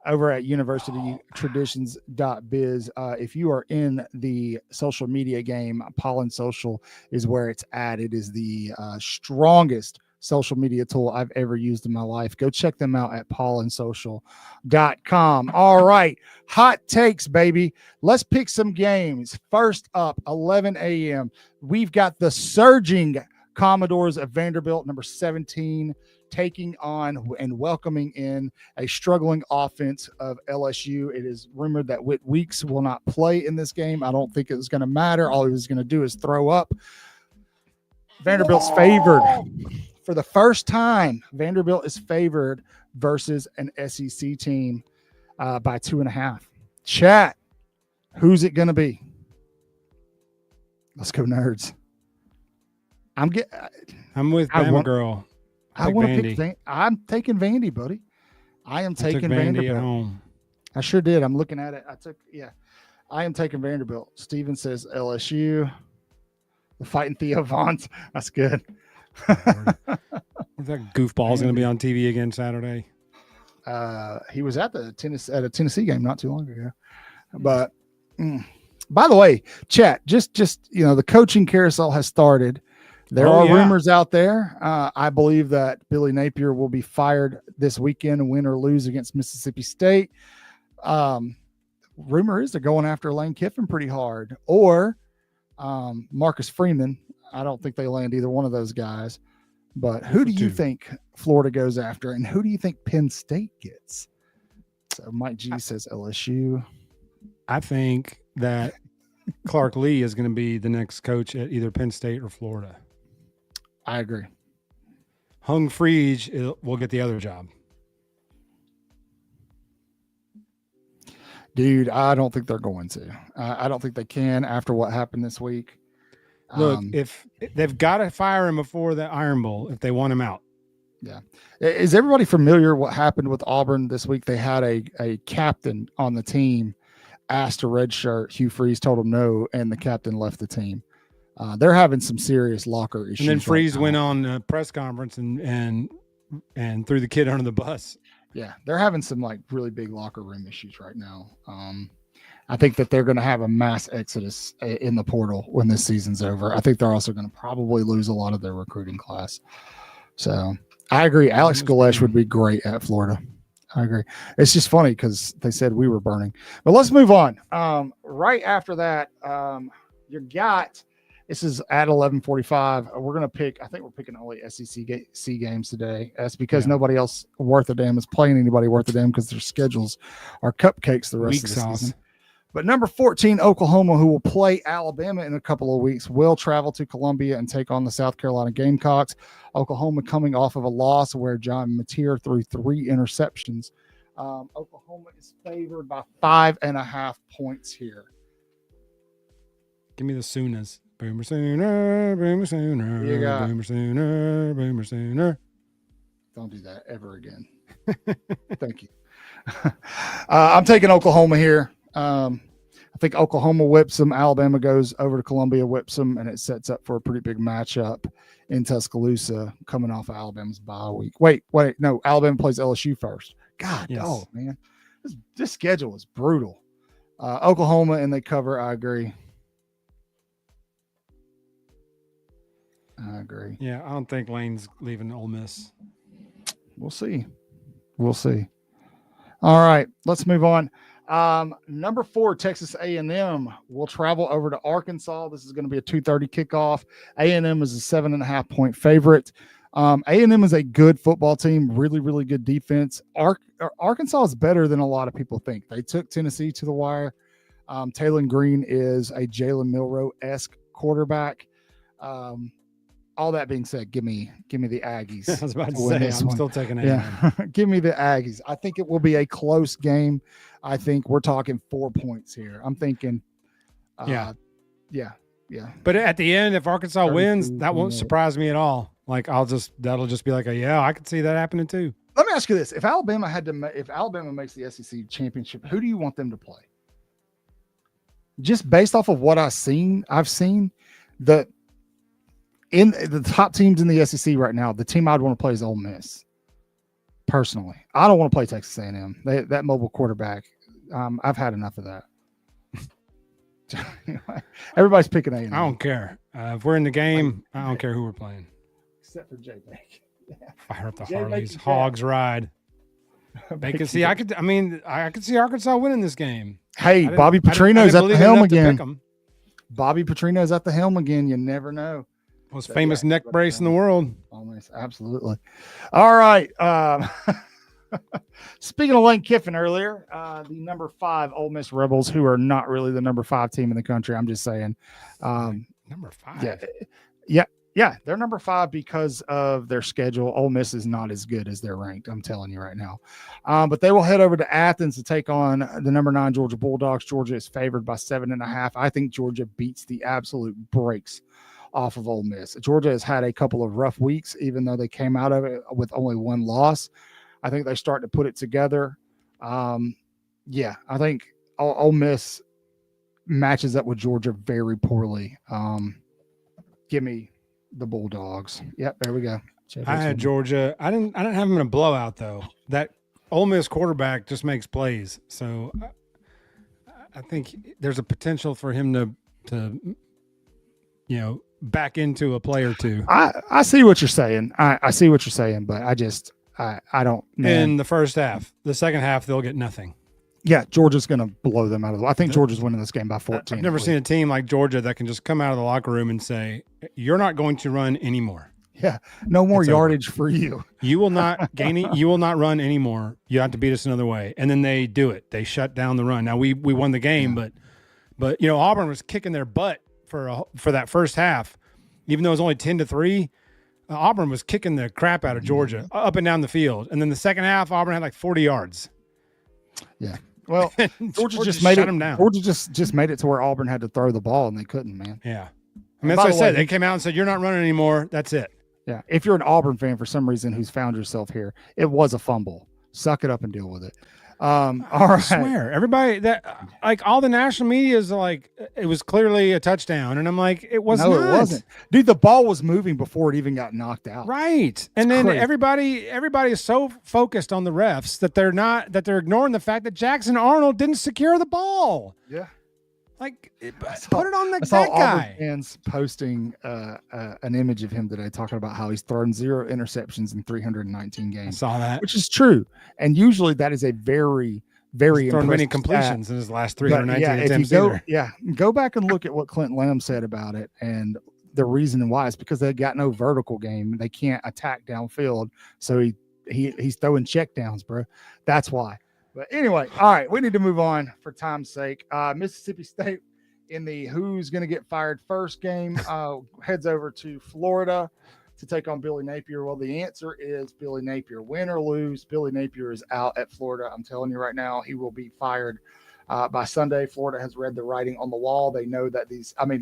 over at universitytraditions.biz. If you are in the social media game, Pollen Social is where it's at. It is the strongest social media tool I've ever used in my life. Go check them out at pollensocial.com. All right. Hot takes, baby. Let's pick some games. First up, 11 a.m. We've got the surging Commodores of Vanderbilt, number 17, taking on and welcoming in a struggling offense of LSU. It is rumored that Whit Weeks will not play in this game. I don't think it's going to matter. All he was going to do is throw up. Vanderbilt's favored. For the first time, Vanderbilt is favored versus an SEC team by 2.5. Chat, who's it going to be? Let's go, nerds. I'm with Bama girl. I want to pick. I'm taking Vandy, buddy. I am taking Vanderbilt. At home. I sure did. I'm looking at it. I am taking Vanderbilt. Steven says LSU. The fighting Theo Vaughns. That's good. That goofball's going to be on TV again Saturday. He was at a Tennessee game not too long ago. But by the way, chat, just the coaching carousel has started. There are rumors out there. I believe that Billy Napier will be fired this weekend, win or lose against Mississippi State. Rumor is they're going after Lane Kiffin pretty hard, or Marcus Freeman. I don't think they land either one of those guys. But who do you think Florida goes after, and who do you think Penn State gets? So Mike G says LSU. I think that Clark Lee is going to be the next coach at either Penn State or Florida. I agree. Hung Freege will get the other job. Dude, I don't think they're going to. I don't think they can after what happened this week. Look, if they've got to fire him before the Iron Bowl if they want him out. Yeah. Is everybody familiar what happened with Auburn this week? They had a captain on the team asked to redshirt. Hugh Freeze told him no, and the captain left the team. They're having some serious locker issues. And then Freeze went on a press conference and threw the kid under the bus. Yeah, they're having some really big locker room issues right now. I think that they're going to have a mass exodus in the portal when this season's over. I think they're also going to probably lose a lot of their recruiting class. So I agree. Alex Galesh would be great at Florida. I agree. It's just funny because they said we were burning. But let's move on. Right after that, this is at 11:45. We're going to pick, I think we're picking only SEC games today. That's because nobody else worth a damn is playing anybody worth a damn because their schedules are cupcakes the rest of the season. But number 14, Oklahoma, who will play Alabama in a couple of weeks, will travel to Columbia and take on the South Carolina Gamecocks. Oklahoma coming off of a loss where John Mateer threw 3 interceptions Oklahoma is favored by 5.5 points here. Give me the Sooners. Boomer Sooner, Boomer Sooner, You got- Boomer Sooner, Boomer Sooner. Don't do that ever again. Thank you. I'm taking Oklahoma here. I think Oklahoma whips them. Alabama goes over to Columbia, whips them, and it sets up for a pretty big matchup in Tuscaloosa coming off of Alabama's bye week. Wait. No, Alabama plays LSU first. God, Yes. oh, man. This schedule is brutal. Oklahoma, and they cover. I agree. Yeah, I don't think Lane's leaving Ole Miss. We'll see. All right, let's move on. Number 4, Texas A&M will travel over to Arkansas. This is going to be a 2:30 kickoff. A&M is a 7.5 point favorite. A&M is a good football team, really, really good defense. Arkansas is better than a lot of people think. They took Tennessee to the wire. Taylor Green is a Jalen Milroe-esque quarterback. All that being said, give me the Aggies. I was about to win say, this I'm one. still taking A&M. Yeah, give me the Aggies. I think it will be a close game. I think we're talking 4 points here. I'm thinking, yeah. But at the end, if Arkansas wins, 32, that won't 28. surprise me at all. Like that'll just be like I could see that happening too. Let me ask you this: if Alabama makes the SEC championship, who do you want them to play? Just based off of what I've seen in the top teams in the SEC right now, the team I'd want to play is Ole Miss. Personally, I don't want to play Texas A&M. That mobile quarterback, I've had enough of that. Everybody's picking A&M. I don't care. If we're in the game, I don't care who we're playing. Except for Jay Bake. Fire up the Jay Harleys. Bacon Hogs ride. Bacon. See, I could see Arkansas winning this game. Hey, Bobby Petrino's at the helm again. 'em. Bobby Petrino's at the helm again. You never know. Most famous neck brace in the world. Almost, absolutely. All right. Speaking of Lane Kiffin earlier, the number 5 Ole Miss Rebels, who are not really the number 5 team in the country. I'm just saying. Number 5. Yeah, they're number 5 because of their schedule. Ole Miss is not as good as they're ranked. I'm telling you right now. But they will head over to Athens to take on the number 9 Georgia Bulldogs. Georgia is favored by 7.5. I think Georgia beats the absolute brakes off of Ole Miss. Georgia has had a couple of rough weeks, even though they came out of it with only 1 loss. I think they start to put it together. I think Ole Miss matches up with Georgia very poorly. Give me the Bulldogs. Yep, there we go. I had Georgia. I didn't have them in a blowout though. That Ole Miss quarterback just makes plays, so I think there's a potential for him to back into a play or two. I see what you're saying. I see what you're saying, but I don't know. In the first half. The second half, they'll get nothing. Yeah, Georgia's going to blow them out of the. I think Georgia's winning this game by 14. I've never seen a team like Georgia that can just come out of the locker room and say, "You're not going to run anymore." Yeah, no more It's yardage for you. You will not gain. You will not run anymore. You have to beat us another way. And then they do it. They shut down the run. Now we won the game, but Auburn was kicking their butt for that first half, even though it was only 10-3. Auburn was kicking the crap out of Georgia up and down the field. And then the second half, Auburn had like 40 yards. Yeah. Well, Georgia just shut them down. Georgia just made it to where Auburn had to throw the ball, and they couldn't, man. Yeah. I mean, that's what I said. They came out and said, "You're not running anymore." That's it. Yeah. If you're an Auburn fan for some reason who's found yourself here, it was a fumble. Suck it up and deal with it. All right. I swear, everybody all the national media is like, it was clearly a touchdown, and I'm like, it was not. No, it wasn't. Dude, the ball was moving before it even got knocked out. Right. And then crazy. everybody is so focused on the refs that they're ignoring the fact that Jackson Arnold didn't secure the ball. Yeah. Like, put it on I saw that Auburn guy. fans posting an image of him today talking about how he's thrown 0 interceptions in 319 I games, saw that. which is true. And usually that is a very, very He's thrown many impressive completions stat. in his last But 319 if attempts you either. go back and look at what Clint Lamb said about it, and the reason why is because they got no vertical game. They can't attack downfield, so he's throwing check downs, bro. That's why. But anyway, all right, we need to move on for time's sake. Mississippi State in the who's going to get fired first game heads over to Florida. to take on Billy Napier? Well, the answer is Billy Napier. Win or lose, Billy Napier is out at Florida. I'm telling you right now, he will be fired by Sunday. Florida has read the writing on the wall. They know that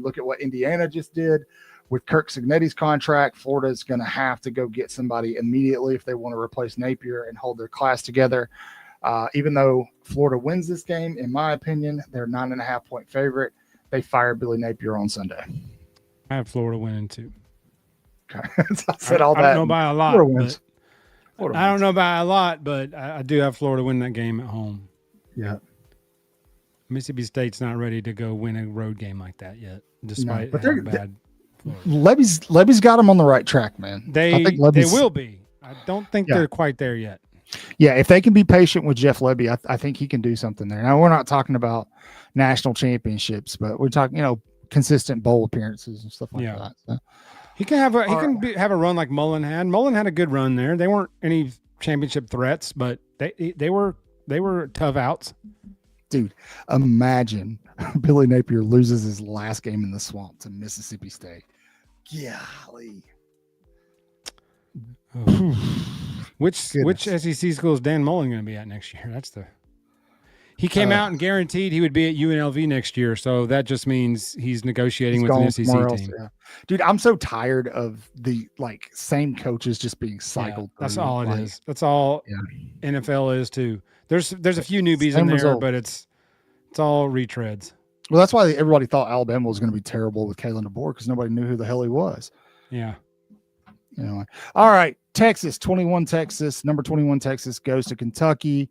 look at what Indiana just did with Kirk Cignetti's contract. Florida is going to have to go get somebody immediately if they want to replace Napier and hold their class together. Even though Florida wins this game, in my opinion, they're 9.5-point favorite. They fired Billy Napier on Sunday. I have Florida winning too. Okay. I said all that. I don't know by a lot. I don't wins. know by a lot, but I do have Florida win that game at home. Yeah. Mississippi State's not ready to go win a road game like that yet, despite but how bad. Levy's got them on the right track, man. They will be. I don't think they're quite there yet. Yeah, if they can be patient with Jeff Levy, I think he can do something there. Now, we're not talking about national championships, but we're talking, consistent bowl appearances and stuff like that. So. He can have a run like Mullen had. Mullen had a good run there. They weren't any championship threats, but they were tough outs. Dude, imagine Billy Napier loses his last game in the swamp to Mississippi State. Golly. Which SEC school is Dan Mullen going to be at next year? He came out and guaranteed he would be at UNLV next year, so that just means he's negotiating with an SEC team. Yeah. Dude, I'm so tired of the same coaches just being cycled. Yeah, that's all it is. That's all NFL is too. There's a few newbies in there, but it's all retreads. Well, that's why everybody thought Alabama was going to be terrible with Kalen DeBoer because nobody knew who the hell he was. Yeah. All right. Texas, number 21 Texas goes to Kentucky.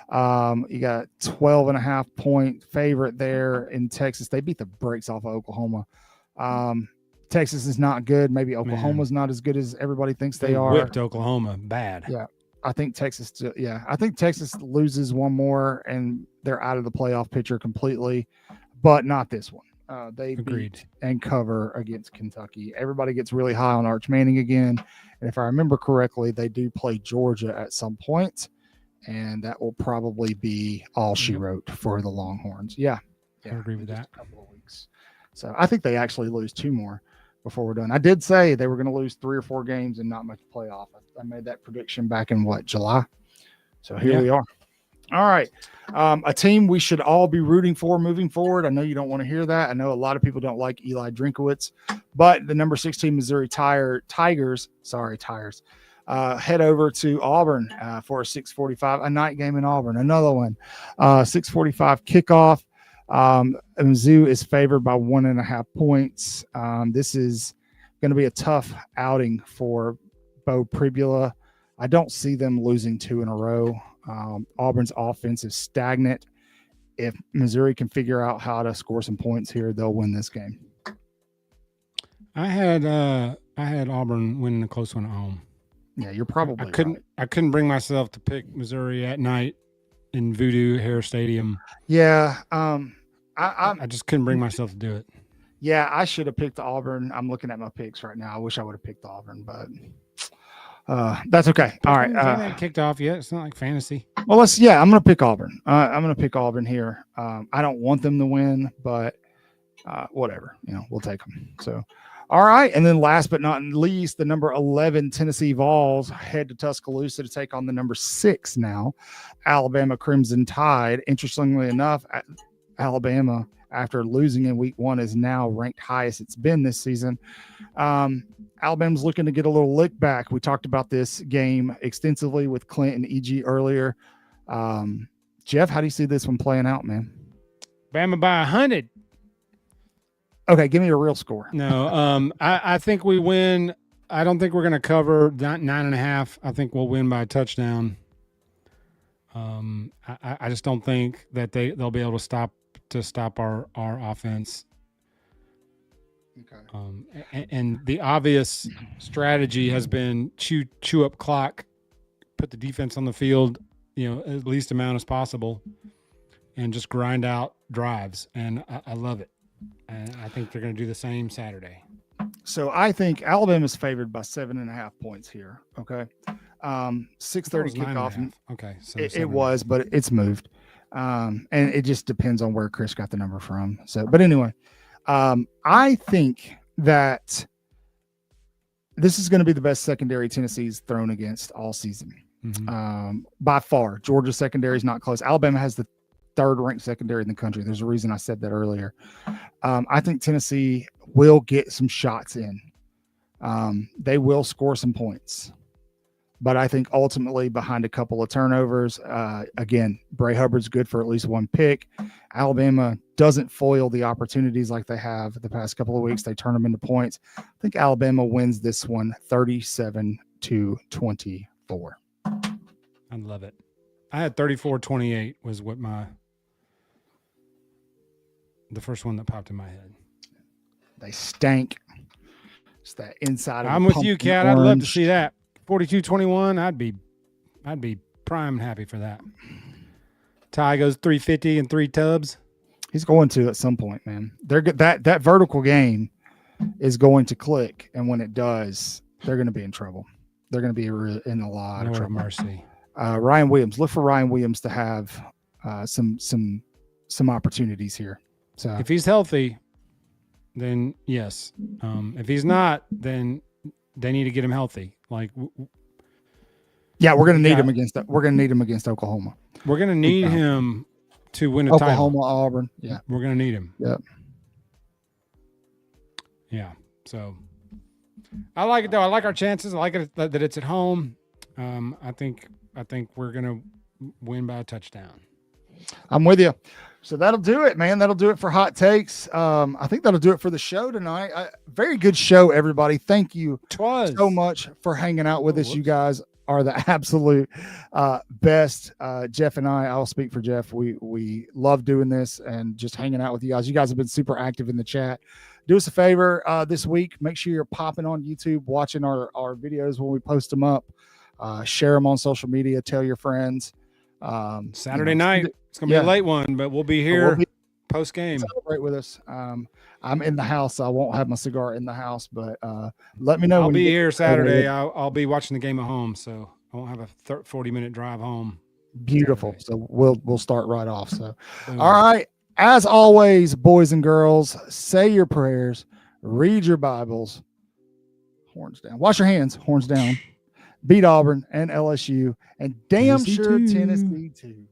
You got 12.5-point favorite there in Texas. They beat the brakes off of Oklahoma. Texas is not good. Maybe Oklahoma's not as good as everybody thinks they are. Whipped Oklahoma bad. Yeah. I think Texas loses one more and they're out of the playoff picture completely, but not this one. They beat and cover against Kentucky. Everybody gets really high on Arch Manning again. And if I remember correctly, they do play Georgia at some point, and that will probably be all she wrote for the Longhorns. Yeah. I agree with that. A couple of weeks. So I think they actually lose 2 more before we're done. I did say they were going to lose 3 or 4 games and not make the playoff. I made that prediction back in July. So here we are. All right. A team we should all be rooting for moving forward. I know you don't want to hear that. I know a lot of people don't like Eli Drinkowitz, but the number 16 Missouri Tigers head over to Auburn for a 6:45, a night game in Auburn. Another one, 6:45 kickoff. Mizzou is favored by 1.5 points. This is going to be a tough outing for Bo Pribula. I don't see them losing 2 in a row. Auburn's offense is stagnant. If Missouri can figure out how to score some points here, they'll win this game. I had Auburn winning a close one at home. Yeah, you're probably I couldn't bring myself to pick Missouri at night in Voodoo Hair Stadium. Yeah, I just couldn't bring myself to do it. Yeah, I should have picked Auburn. I'm looking at my picks right now. I wish I would have picked Auburn, but that's okay. All right. Haven't kicked off yet. It's not like fantasy. Well, I'm going to pick Auburn. I'm going to pick Auburn here. I don't want them to win, but whatever, we'll take them. So, all right. And then last but not least, the number 11 Tennessee Vols head to Tuscaloosa to take on the number 6 now, Alabama Crimson Tide. Interestingly enough, Alabama, after losing in week 1, is now ranked highest it's been this season. Alabama's looking to get a little lick back. We talked about this game extensively with Clint and EG earlier. Jeff, how do you see this one playing out, man? Bama by 100. Okay, give me a real score. No, I think we win. I don't think we're going to cover 9.5. I think we'll win by a touchdown. I just don't think that they'll be able to stop our offense. Okay. And the obvious strategy has been chew up clock, put the defense on the field, at least amount as possible, and just grind out drives. And I love it. And I think they're going to do the same Saturday. So I think Alabama's favored by 7.5 points here. Okay. 6:30 kickoff. Okay. So it was, but it's moved. And it just depends on where Chris got the number from. So, but anyway, I think that this is going to be the best secondary Tennessee's thrown against all season. By far. Georgia's secondary is not close. Alabama has the third ranked secondary in the country. There's a reason I said that earlier. I think Tennessee will get some shots in. They will score some points, but I think ultimately behind a couple of turnovers, again, Bray Hubbard's good for at least one pick. Alabama doesn't foil the opportunities like they have the past couple of weeks. They turn them into points. I think Alabama wins this one 37-24. I love it. I had 34-28 was what the first one that popped in my head. They stank. It's that inside of I'm with you, Cat. I'd love to see that. 42-21. I'd be prime happy for that. Ty goes 350 and 3 tubs. He's going to at some point, man. They're good. That vertical game is going to click, and when it does, they're going to be in trouble. They're going to be in a lot of trouble. Mercy. Ryan Williams. Look for Ryan Williams to have some opportunities here. So if he's healthy, then yes. If he's not, then they need to get him healthy. Like, yeah, we're going to need him against that. We're going to need him against Oklahoma. We're going to need him to win a title. Oklahoma, Auburn. Yeah, we're going to need him. Yep. Yeah. So I like it though. I like our chances. I like it that it's at home. I think we're going to win by a touchdown. I'm with you. So that'll do it, man. That'll do it for Hot Takes. I think that'll do it for the show tonight. Very good show, everybody. Thank you so much for hanging out with us. You guys are the absolute best. Jeff and I'll speak for Jeff. We love doing this and just hanging out with you guys. You guys have been super active in the chat. Do us a favor this week. Make sure you're popping on YouTube, watching our videos when we post them up. Share them on social media. Tell your friends. Saturday night. It's going to be a late one, but we'll be here post game. Celebrate with us. I'm in the house. So I won't have my cigar in the house, but let me know. I'll be here Saturday. I'll be watching the game at home, so I won't have a 40-minute drive home. Beautiful. So we'll start right off. So, all right. As always, boys and girls, say your prayers, read your Bibles, horns down, wash your hands, horns down, beat Auburn and LSU, and damn sure Tennessee too.